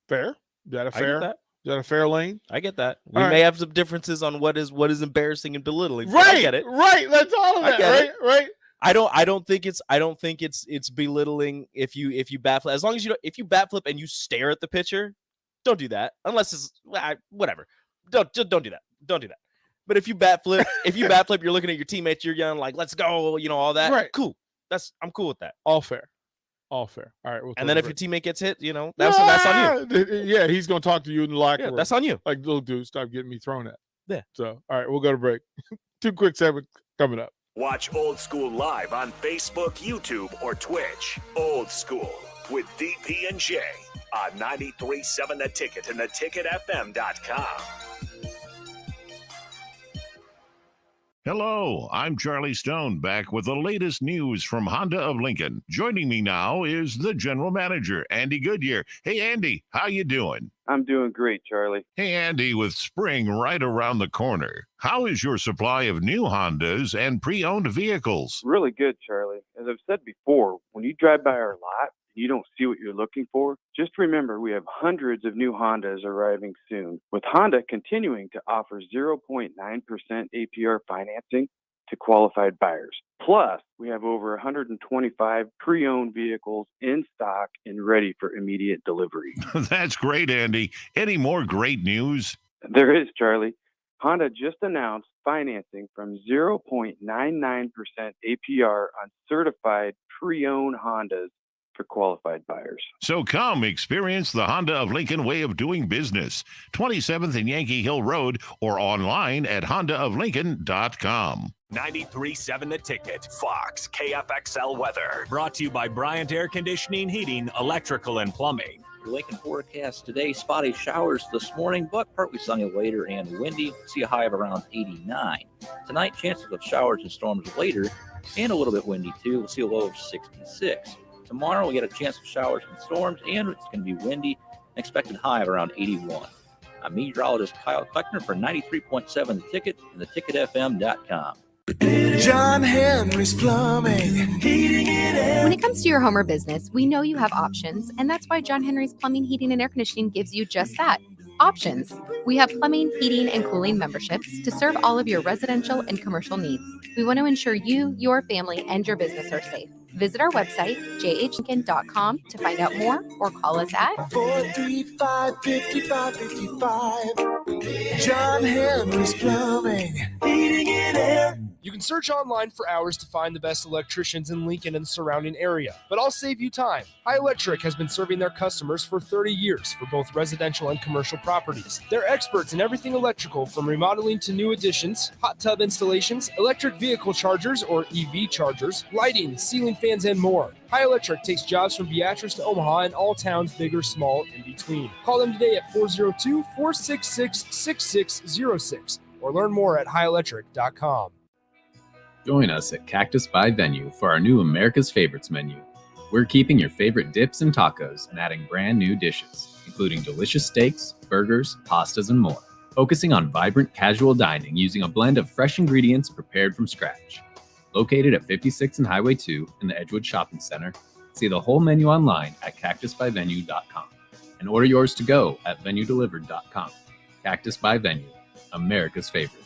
Fair? Is that a fair? Is that a fair lane? I get that. We may have some differences on what is embarrassing and belittling. Right. I get it. Right. That's all of that. Right. Right. I don't think it's belittling if you bat flip. As long as if you bat flip and you stare at the pitcher, don't do that. Unless it's whatever. Don't do that. Don't do that. But if you bat flip, you're looking at your teammates, you're yelling like, "Let's go," all that. Right. Cool. I'm cool with that. All fair. All fair. All right. And then if your teammate gets hit, that's on you. Yeah, he's gonna talk to you in the locker room. That's on you. Like, little dude, stop getting me thrown at. Yeah. So, all right, we'll go to break. 2 quick segments coming up. Watch Old School live on Facebook, YouTube, or Twitch. Old School with DP and J on 93.7 The Ticket and theticketfm.com. Hello, I'm Charlie Stone, back with the latest news from Honda of Lincoln. Joining me now is the general manager, Andy Goodyear. Hey, Andy, how you doing? I'm doing great, Charlie. Hey, Andy, with spring right around the corner, how is your supply of new Hondas and pre-owned vehicles? Really good, Charlie. As I've said before, when you drive by our lot, you don't see what you're looking for, just remember we have hundreds of new Hondas arriving soon, with Honda continuing to offer 0.9% APR financing to qualified buyers. Plus, we have over 125 pre-owned vehicles in stock and ready for immediate delivery. That's great, Andy. Any more great news? There is, Charlie. Honda just announced financing from 0.99% APR on certified pre-owned Hondas for qualified buyers. So come experience the Honda of Lincoln way of doing business. 27th and Yankee Hill Road or online at hondaoflincoln.com. 93.7 The Ticket, Fox, KFXL weather. Brought to you by Bryant Air Conditioning, Heating, Electrical, and Plumbing. Your Lincoln forecast today, spotty showers this morning, but partly sunny later and windy. See a high of around 89. Tonight, chances of showers and storms later and a little bit windy too. We'll see a low of 66. Tomorrow, we get a chance of showers and storms, and it's going to be windy. Expected high of around 81. I'm meteorologist Kyle Kleckner for 93.7 The Ticket and theticketfm.com. John Henry's Plumbing, heating and air. When it comes to your home or business, we know you have options, and that's why John Henry's Plumbing, Heating, and Air Conditioning gives you just that. Options. We have plumbing, heating, and cooling memberships to serve all of your residential and commercial needs. We want to ensure you, your family, and your business are safe. Visit our website, jhlincoln.com, to find out more or call us at 435-5555. John Henry's Plumbing, heating and air. You can search online for hours to find the best electricians in Lincoln and the surrounding area, but I'll save you time. High Electric has been serving their customers for 30 years for both residential and commercial properties. They're experts in everything electrical, from remodeling to new additions, hot tub installations, electric vehicle chargers or EV chargers, lighting, ceiling fans, and more. High Electric takes jobs from Beatrice to Omaha and all towns, big or small, in between. Call them today at 402-466-6606 or learn more at highelectric.com. Join us at Cactus by Venue for our new America's Favorites menu. We're keeping your favorite dips and tacos and adding brand new dishes, including delicious steaks, burgers, pastas, and more. Focusing on vibrant casual dining using a blend of fresh ingredients prepared from scratch. Located at 56 and Highway 2 in the Edgewood Shopping Center, see the whole menu online at cactusbyvenue.com and order yours to go at venuedelivered.com. Cactus by Venue, America's Favorites.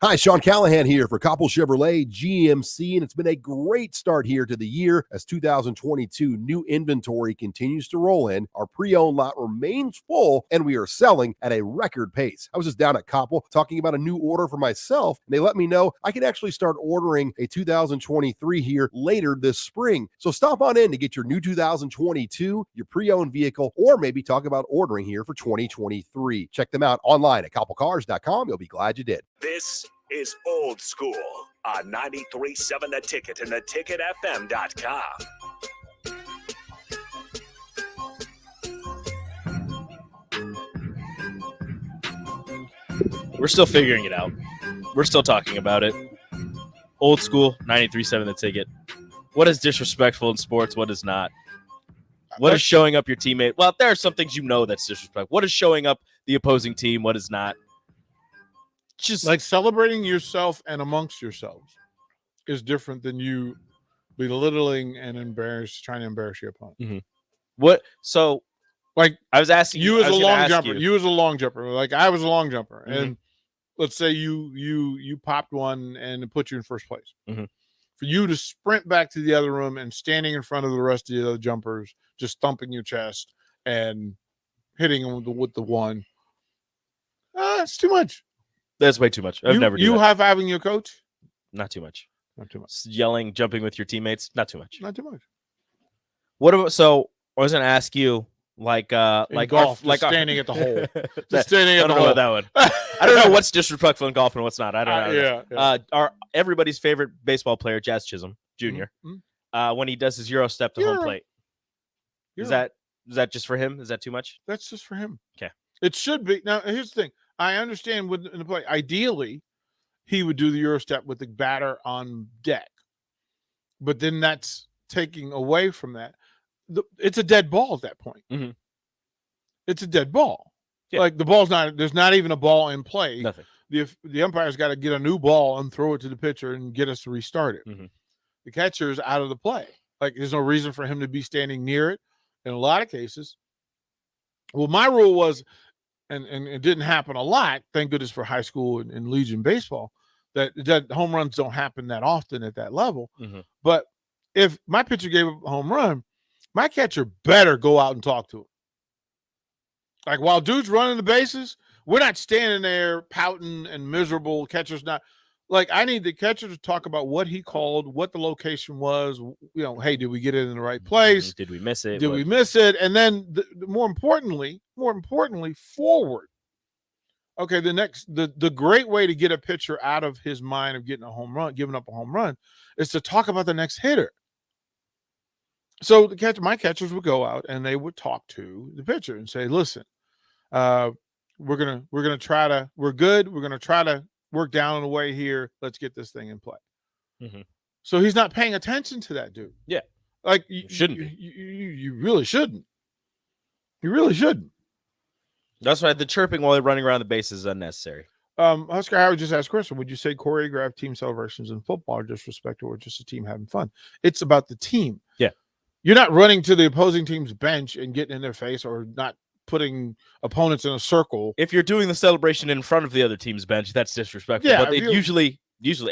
Hi, Sean Callahan here for Koppel Chevrolet GMC, and it's been a great start here to the year as 2022 new inventory continues to roll in. Our pre-owned lot remains full, and we are selling at a record pace. I was just down at Koppel talking about a new order for myself, and they let me know I can actually start ordering a 2023 here later this spring. So stop on in to get your new 2022, your pre-owned vehicle, or maybe talk about ordering here for 2023. Check them out online at koppelcars.com. You'll be glad you did. This is Old School on 93.7 The Ticket and theticketfm.com. We're still figuring it out. We're still talking about it. Old School, 93.7 The Ticket. What is disrespectful in sports? What is not? What is showing up your teammate? Well, there are some things you know that's disrespectful. What is showing up the opposing team? What is not? Just like celebrating yourself and amongst yourselves is different than you belittling and trying to embarrass your opponent. Mm-hmm. What? So, like, I was asking you as a long jumper. You as a long jumper. Like I was a long jumper, Mm-hmm. and let's say you popped one and it put you in first place. Mm-hmm. For you to sprint back to the other room and standing in front of the rest of the other jumpers, just thumping your chest and hitting them with the one, it's too much. That's way too much. I've never done that. You high-fiving your coach? Not too much. Not too much. Yelling, jumping with your teammates? Not too much. Not too much. What about? So I was going to ask you, like golf, standing at the hole. Just standing at the hole. I don't know about that one. I don't know what's disrespectful in golf and what's not. I don't know. Yeah. Our everybody's favorite baseball player, Jazz Chisholm Jr. Mm-hmm. When he does his Euro step to home plate, is that just for him? Is that too much? That's just for him. Okay. It should be. Now, here's the thing. I understand in the play. Ideally, he would do the Euro step with the batter on deck, but then that's taking away from that. It's a dead ball at that point. Mm-hmm. It's a dead ball. Yeah. Like the ball's not. There's not even a ball in play. Nothing. The umpire's got to get a new ball and throw it to the pitcher and get us to restart it. Mm-hmm. The catcher is out of the play. Like there's no reason for him to be standing near it. In a lot of cases. Well, my rule was. And it didn't happen a lot, thank goodness for high school and Legion baseball, that home runs don't happen that often at that level. Mm-hmm. But if my pitcher gave up a home run, my catcher better go out and talk to him. Like while dude's running the bases, we're not standing there pouting and miserable. Catcher's not. Like I need the catcher to talk about what he called, what the location was. Hey, did we get it in the right place? Did we miss it? Did we miss it? And then more importantly, forward. Okay, the great way to get a pitcher out of his mind of getting a home run, giving up a home run, is to talk about the next hitter. So my catchers would go out and they would talk to the pitcher and say, "Listen, we're gonna try to. We're good. We're gonna try to work down on the way here. Let's get this thing in play." Mm-hmm. So he's not paying attention to that dude. Yeah, like you shouldn't. You really shouldn't. You really shouldn't. That's why the chirping while they're running around the base is unnecessary. Husker Howard just asked a question. Would you say choreographed team celebrations in football are disrespectful or just a team having fun? It's about the team. Yeah. You're not running to the opposing team's bench and getting in their face or not putting opponents in a circle. If you're doing the celebration in front of the other team's bench, that's disrespectful. Yeah, but it usually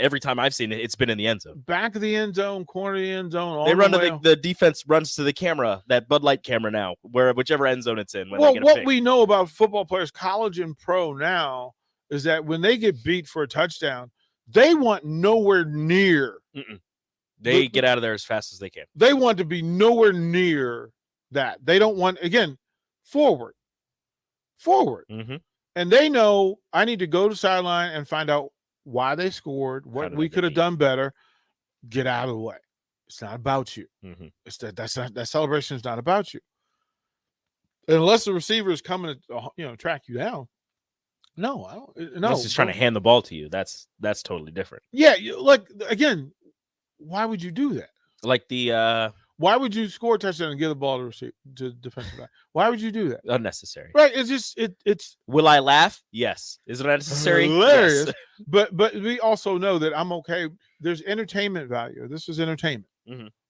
every time I've seen it, it's been in the end zone. Back of the end zone, corner of the end zone. They run to the defense runs to the camera, that Bud Light camera now, whichever end zone it's in. Well, what we know about football players, college and pro now, is that when they get beat for a touchdown, they want nowhere near. They get out of there as fast as they can. They want to be nowhere near that. They don't want, again, forward. Mm-hmm. And they know I need to go to sideline and find out why they scored, what we could have done better. Get out of the way. It's not about you. Mm-hmm. It's that celebration is not about you. Unless the receiver is coming to track you down. No, I don't. No, unless he's trying to hand the ball to you. That's totally different. Yeah, again, why would you do that? Like why would you score a touchdown and give the ball to defensive back? Why would you do that? Unnecessary. Right. It's just it's. Will I laugh? Yes. Is it unnecessary? Hilarious. Yes. But we also know that I'm okay. There's entertainment value. This is entertainment,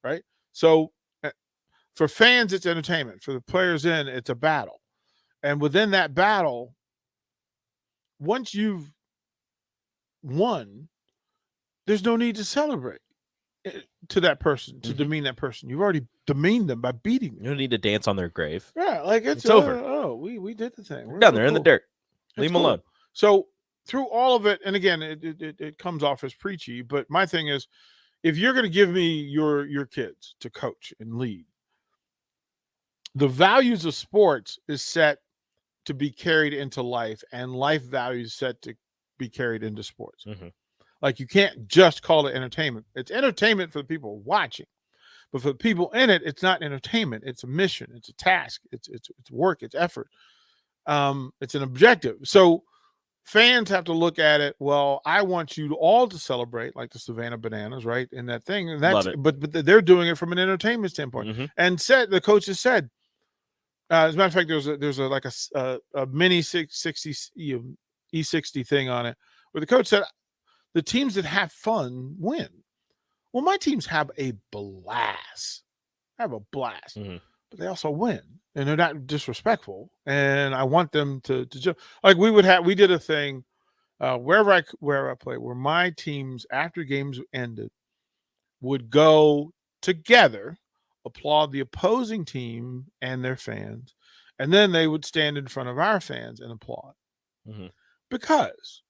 right? So for fans, it's entertainment. For the players it's a battle, and within that battle, once you've won, there's no need to celebrate to that person, to demean that person. You've already demeaned them by beating them. You don't need to dance on their grave. Yeah, like it's over. We did the thing. We're down there in the dirt. Leave them alone. So through all of it, and again, it comes off as preachy, but my thing is, if you're going to give me your kids to coach and lead, the values of sports is set to be carried into life, and life values set to be carried into sports. Like you can't just call it entertainment. It's entertainment for the people watching, but for the people in it, it's not entertainment. It's a mission. It's a task. It's work. It's effort. It's an objective. So fans have to look at it. Well, I want you all to celebrate like the Savannah Bananas, right? And that thing. And that's but they're doing it from an entertainment standpoint. And the coaches said. As a matter of fact, there's a mini 660 E60 thing on it where the coach said the teams that have fun win. Well, my teams have a blast, but they also win, and they're not disrespectful. And I want them to like we did a thing wherever I played, where my teams after games ended would go together, applaud the opposing team and their fans, and then they would stand in front of our fans and applaud because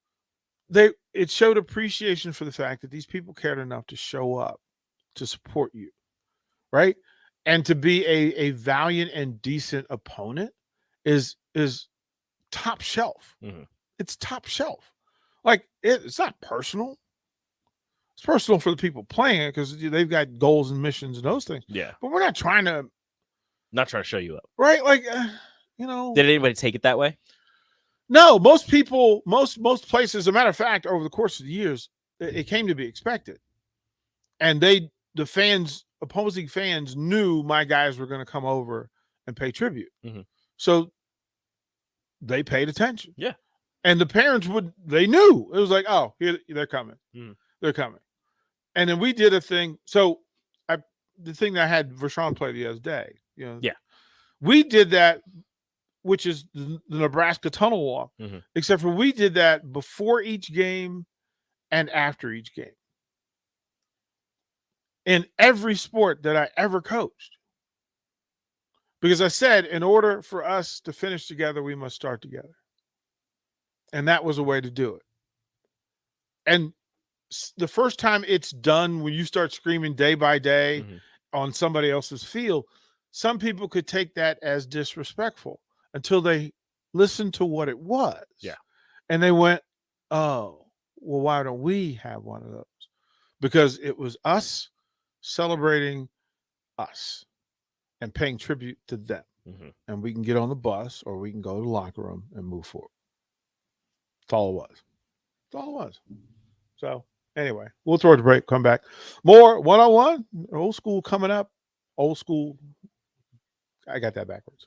it showed appreciation for the fact that these people cared enough to show up to support you, right? And to be a valiant and decent opponent is top shelf. It's top shelf. Like it's not personal. It's personal for the people playing it because they've got goals and missions and those things. Yeah. But we're not trying to show you up. Right? Like, Did anybody take it that way? No, most people, most places, as a matter of fact, over the course of the years, it came to be expected. And the opposing fans knew my guys were going to come over and pay tribute. So they paid attention. Yeah. And the parents they knew. It was like, oh, here they're coming. They're coming. And then we did a thing. So the thing that I had Vershawn play the other day, we did that, which is the Nebraska tunnel walk, except for we did that before each game and after each game. In every sport that I ever coached. Because I said, in order for us to finish together, we must start together. And that was a way to do it. And the first time it's done, when you start screaming day by day on somebody else's field, some people could take that as disrespectful until they listened to what it was. Yeah. And they went, oh, well, why don't we have one of those? Because it was us celebrating us and paying tribute to them. And we can get on the bus or we can go to the locker room and move forward. That's all it was. That's all it was. So anyway, we'll throw it to break, come back. More one-on-one, old school coming up. Old school. I got that backwards.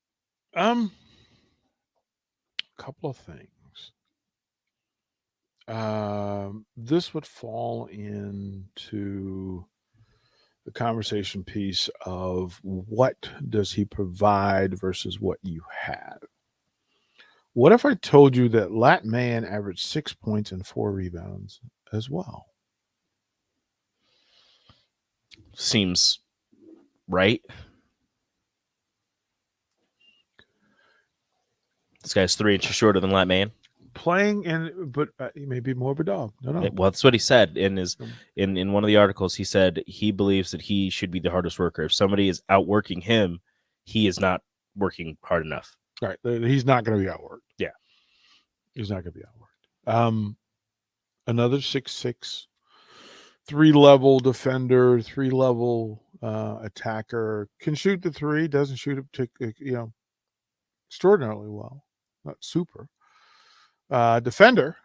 A couple of things. This would fall into the conversation piece of what does he provide versus what you have. What if I told you that Lat Mayen averaged 6 points and 4 rebounds as well? Seems right. This guy's 3 inches shorter than Lat Mayen. Playing but he may be more of a dog. No. Well, that's what he said in one of the articles. He said he believes that he should be the hardest worker. If somebody is outworking him, he is not working hard enough. Right. He's not going to be outworked. Yeah. He's not going to be outworked. Another 6'6", 3-level defender, 3-level attacker, can shoot the three, doesn't shoot it particularly, extraordinarily well. Not super. Defender,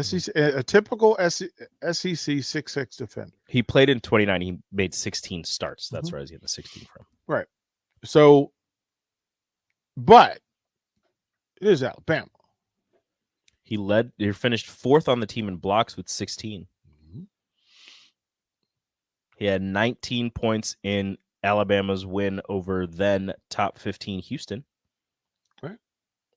SEC, a typical SEC 6'6" defender. He played in 29. He made 16 starts. That's where I was getting the 16 from. Right. So, but it is Alabama. He finished 4th on the team in blocks with 16. He had 19 points in Alabama's win over then top 15 Houston. Right.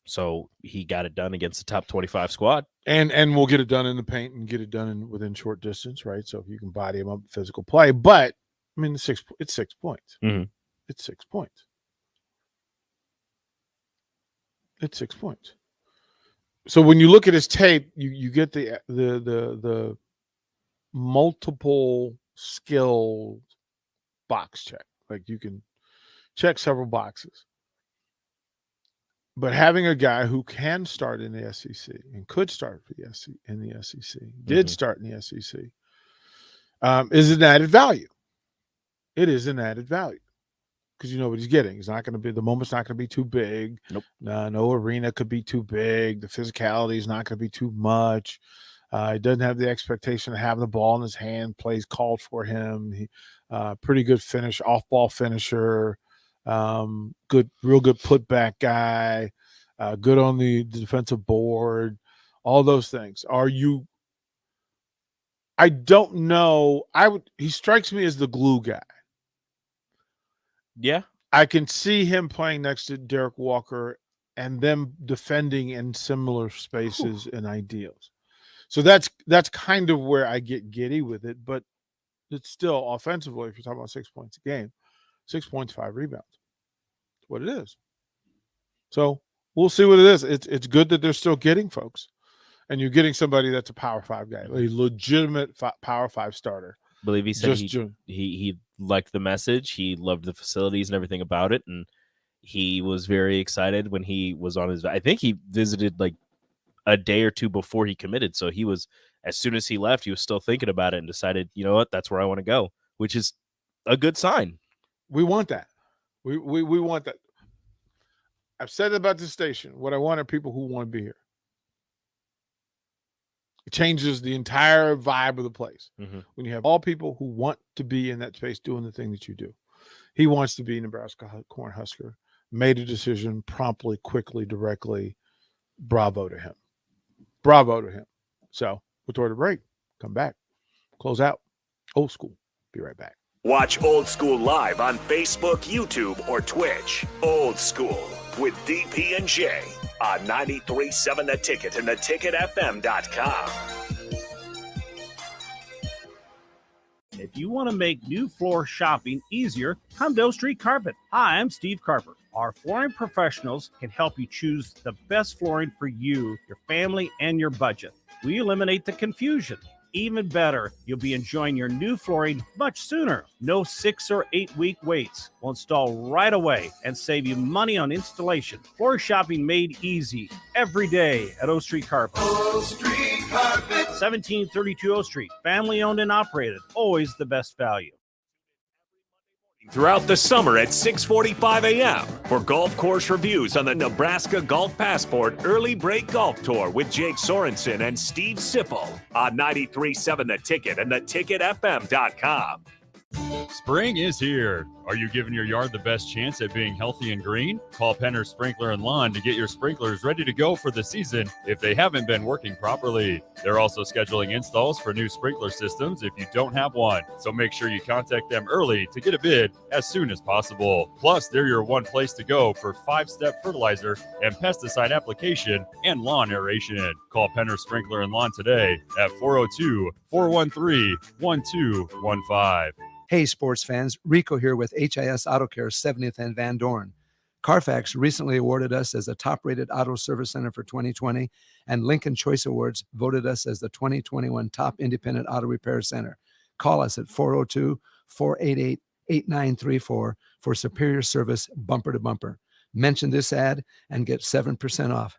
So he got it done against the top 25 squad. And we'll get it done in the paint and get it done within short distance, right? So you can body him up, physical play. But, I mean, it's 6 points. Mm-hmm. It's 6 points. It's 6 points. So when you look at his tape, you get the multiple skill box check. Like you can check several boxes. But having a guy who can start in the SEC and could start in the SEC, did start in the SEC, is an added value. It is an added value because you know what he's getting. He's not going to be, the moment's not going to be too big. Nope. No arena could be too big. The physicality is not going to be too much. He doesn't have the expectation of having the ball in his hand. Plays called for him. He, pretty good finish, off-ball finisher. Real good putback guy, good on the defensive board, all those things. I don't know. He strikes me as the glue guy. Yeah. I can see him playing next to Derek Walker and them defending in similar spaces and ideals. So that's kind of where I get giddy with it, but it's still offensively, if you're talking about 6 points a game, 6 points, 5 rebounds. What it is. So we'll see what it is. It's good that they're still getting folks, and you're getting somebody that's a Power 5 guy, a legitimate Power 5 starter. I believe he said he liked the message. He loved the facilities and everything about it, and he was very excited when he was on his. I think he visited like a day or two before he committed. So he was, as soon as he left, he was still thinking about it and decided, you know what, that's where I want to go, which is a good sign. We want that. We want that. I've said about this station. What I want are people who want to be here. It changes the entire vibe of the place. When you have all people who want to be in that space doing the thing that you do. He wants to be Nebraska Cornhusker. Made a decision promptly, quickly, directly. Bravo to him. Bravo to him. So we'll throw the break. Come back. Close out. Old School. Be right back. Watch Old School live on Facebook, YouTube, or Twitch. Old School with DP and J on 93.7 The Ticket and theticketfm.com. If you want to make new floor shopping easier, come to O Street Carpet. Hi, I'm Steve Carper. Our flooring professionals can help you choose the best flooring for you, your family, and your budget. We eliminate the confusion. Even better, you'll be enjoying your new flooring much sooner. No 6 or 8 week waits. We'll install right away and save you money on installation. Floor shopping made easy every day at O Street Carpet. O Street Carpet. 1732 O Street. Family owned and operated. Always the best value. Throughout the summer at 6:45 a.m. for golf course reviews on the Nebraska Golf Passport Early Break Golf Tour with Jake Sorensen and Steve Sipple on 93.7 The Ticket and theticketfm.com. Spring is here. Are you giving your yard the best chance at being healthy and green? Call Penner Sprinkler and Lawn to get your sprinklers ready to go for the season if they haven't been working properly. They're also scheduling installs for new sprinkler systems if you don't have one. So make sure you contact them early to get a bid as soon as possible. Plus, they're your one place to go for 5-step fertilizer and pesticide application and lawn aeration. Call Penner Sprinkler and Lawn today at 402-413-1215. Hey, sports fans, Rico here with HIS Auto Care 70th and Van Dorn. Carfax recently awarded us as a top-rated auto service center for 2020, and Lincoln Choice Awards voted us as the 2021 top independent auto repair center. Call us at 402-488-8934 for superior service bumper to bumper. Mention this ad and get 7% off.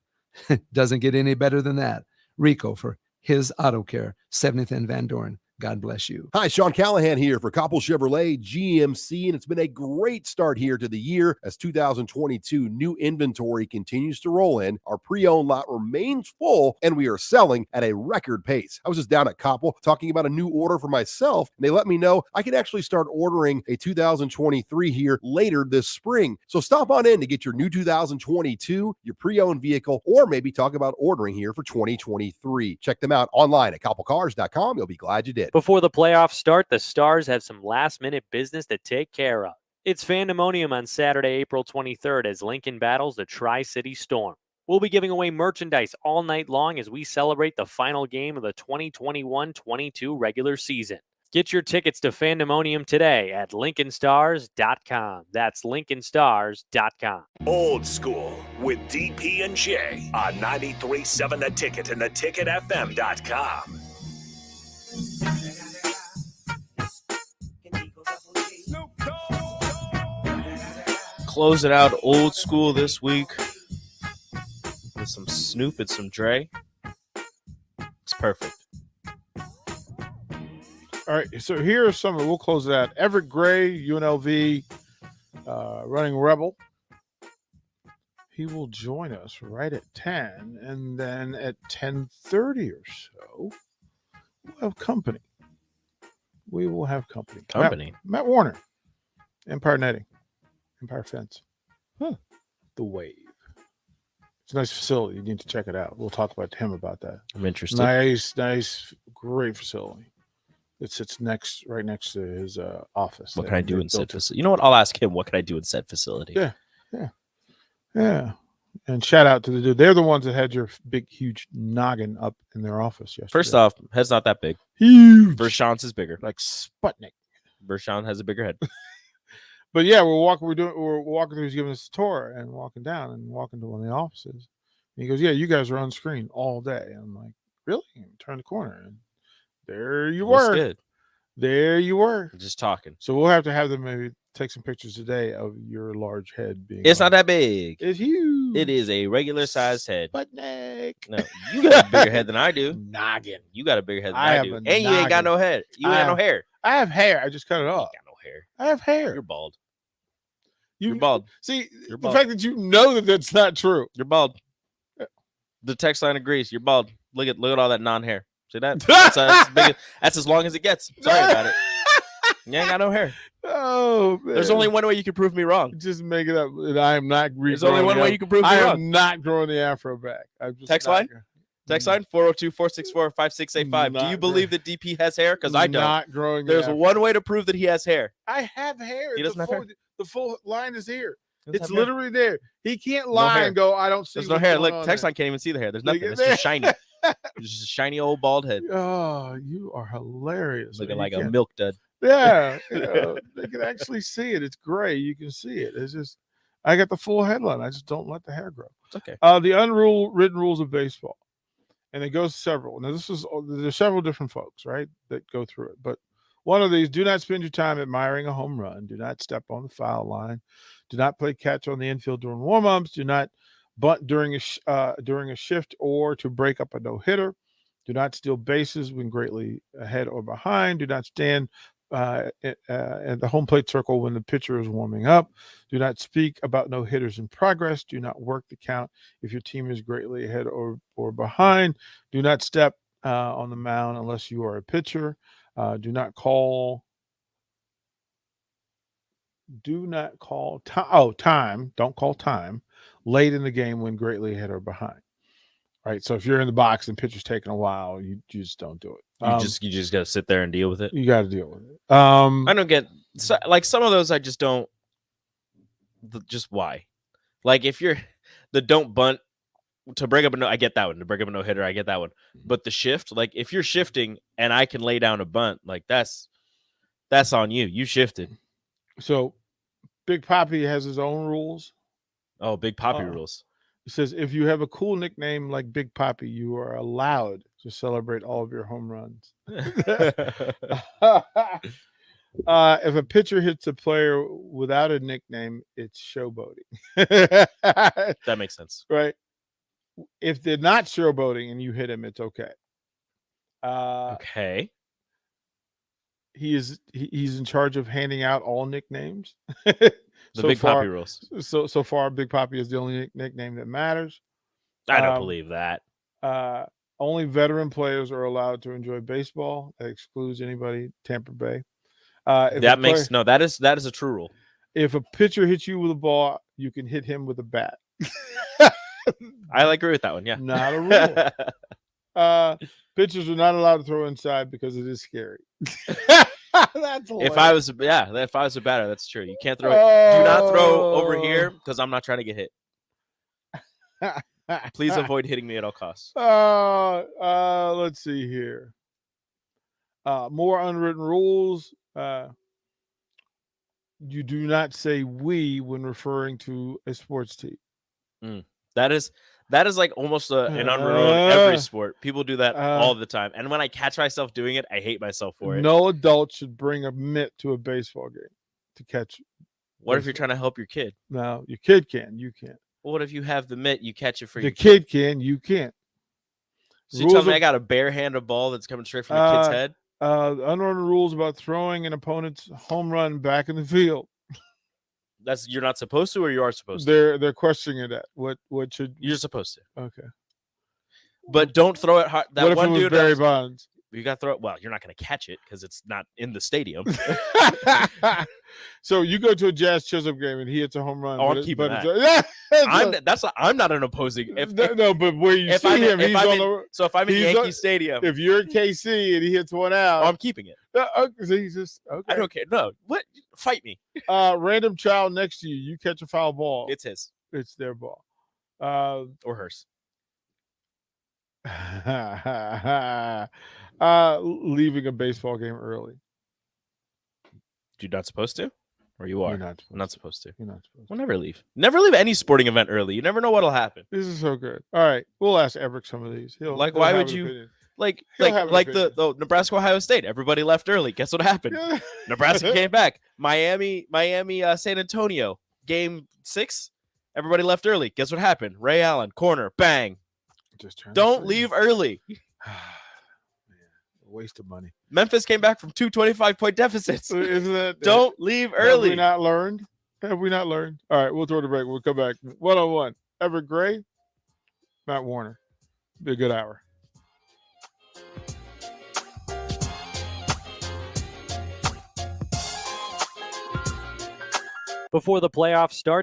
Doesn't get any better than that. Rico for his Auto Care, 70th and Van Dorn. God bless you. Hi, Sean Callahan here for Koppel Chevrolet GMC, and it's been a great start here to the year as 2022 new inventory continues to roll in. Our pre-owned lot remains full, and we are selling at a record pace. I was just down at Koppel talking about a new order for myself, and they let me know I can actually start ordering a 2023 here later this spring. So stop on in to get your new 2022, your pre-owned vehicle, or maybe talk about ordering here for 2023. Check them out online at koppelcars.com. You'll be glad you did. Before the playoffs start, the Stars have some last-minute business to take care of. It's Fandemonium on Saturday, April 23rd as Lincoln battles the Tri-City Storm. We'll be giving away merchandise all night long as we celebrate the final game of the 2021-22 regular season. Get your tickets to Fandemonium today at LincolnStars.com. That's LincolnStars.com. Old School with DP and J on 93.7 The Ticket and theticketfm.com. Closing out Old School this week with some Snoop and some Dre. It's perfect. All right, so here are some. We'll close it out. Everett Gray, UNLV, running Rebel. He will join us right at 10, and then at 10:30 or so, we'll have company. We will have company. Company? Matt Warner, Empire Netting, Empire Fence. The Wave. It's a nice facility. You need to check it out. We'll talk about him about that. I'm interested. Nice, great facility. It sits right next to his office. What can I do in said facility? You know what? I'll ask him. What can I do in said facility? Yeah. And shout out to the dude. They're the ones that had your big, huge noggin up in their office yesterday. First off, head's not that big. Huge. Vershawn's is bigger. Like Sputnik. Vershawn has a bigger head. But yeah, we're walking through. He's giving us a tour and walking down and walking to one of the offices. And he goes, "Yeah, you guys are on screen all day." And I'm like, "Really?" And turn the corner, and there you were. Good. There you were. Just talking. So we'll have to have them maybe take some pictures today of your large head being. It's not that big. It's huge. It is a regular sized head. Sputnik. No, you got a bigger head than I do. Noggin. You got a bigger head than I do. And you ain't got no head. You ain't got no hair. I have hair. I just cut it off. You got no hair. I have hair. You're bald. You're bald. See, You're the bald. fact that you know that that's not true. You're bald. The text line agrees. You're bald. Look at all that non-hair. See that? That's as long as it gets. Sorry about it. You ain't got no hair. Oh, man. There's only one way you can prove me wrong. Just make it up. I am not. There's only one way you can prove me I wrong. am not growing the afro back. I'm just Text line? Text line 402-464-5685. Do you believe that DP has hair? Because I don't. Not growing. There's one way to prove that he has hair. I have hair. He doesn't have hair. The full line is here. Doesn't It's have hair. literally there. He can't No lie hair. and go, "I don't see." There's no what's hair. going Look, on text there." line can't even see the hair. There's Look nothing. at It's that. just shiny. It's just a shiny old bald head. Oh, you are hilarious. Looking You like a can't- milk dud. Yeah, they can actually see it. It's gray. You can see it. It's just, I got the full headline. I just don't let the hair grow. It's okay. The unwritten rules of baseball, and it goes several. Now, there's several different folks, right, that go through it. But one of these: do not spend your time admiring a home run. Do not step on the foul line. Do not play catch on the infield during warm-ups. Do not bunt during a shift or to break up a no-hitter. Do not steal bases when greatly ahead or behind. Do not stand at the home plate circle when the pitcher is warming up. Do not speak about no hitters in progress. Do not work the count if your team is greatly ahead or behind. Do not step on the mound unless you are a pitcher. Do not call do not call time. Oh, time. Don't call time late in the game when greatly ahead or behind. Right. So if you're in the box and pitcher's taking a while, you just don't do it. You just got to sit there and deal with it. You got to deal with it. I don't get like some of those. I just don't. Just why? Like if you're the don't bunt to bring up I get that one. To bring up a no hitter, I get that one. But the shift, like if you're shifting and I can lay down a bunt, like that's on you. You shifted. So Big Papi has his own rules. Oh, Big Papi rules. It says if you have a cool nickname like Big Papi, you are allowed to celebrate all of your home runs. If a pitcher hits a player without a nickname, it's showboating. That makes sense. Right. If they're not showboating and you hit him, it's okay. Okay. He's in charge of handing out all nicknames. The Big Papi rules. So far, Big Papi is the only nickname that matters. I don't believe that. Only veteran players are allowed to enjoy baseball. That excludes anybody Tampa Bay. That is a true rule. If a pitcher hits you with a ball, you can hit him with a bat. I agree with that one. Yeah, not a rule. Pitchers are not allowed to throw inside because it is scary. That's hilarious. If I was a batter, that's true. You can't throw. Do not throw over here because I'm not trying to get hit. Please avoid hitting me at all costs. Let's see here. More unwritten rules. You do not say "we" when referring to a sports team. That is like almost an unwritten rule in every sport. People do that all the time. And when I catch myself doing it, I hate myself for it. No adult should bring a mitt to a baseball game to catch. What if you're trying to help your kid? No, your kid can. You can't. Well, what if you have the mitt, you catch it for your kid? Can. You can't. So you tell me I got a bare-handed ball that's coming straight from the kid's head? Unwritten rules about throwing an opponent's home run back in the field. You're not supposed to, or you are supposed to? They're questioning that. What should you're supposed to? Okay, but don't throw it hard. That what if one it was dude, Barry Bonds? You got to throw it. Well, you're not going to catch it because it's not in the stadium. So you go to a Jazz Chisholm game and he hits a home run. Oh, I'm keeping that. I'm not an opposing. No, but where you see him, he's on the. So if I'm in Yankee Stadium, if you're in KC and he hits one out, I'm keeping it. So he's just okay. I don't care. No, what? Fight me. Random child next to you, you catch a foul ball. It's his. It's their ball. Or hers. Leaving a baseball game early. You're not supposed to? Or you are? You're not supposed to. You're not supposed to. We'll never leave. Never leave any sporting event early. You never know what'll happen. This is so good. All right. We'll ask Everett some of these. He'll why would you opinion. like the Nebraska Ohio State? Everybody left early. Guess what happened? Nebraska came back. Miami, San Antonio, game 6. Everybody left early. Guess what happened? Ray Allen, corner, bang. Don't leave early. Waste of money. Memphis came back from 2 25-point deficits. Isn't that? Don't leave early. Have we not learned? All right, we'll throw the break. We'll come back. 1-on-1. Everett Gray, Matt Warner. Be a good hour. Before the playoffs start,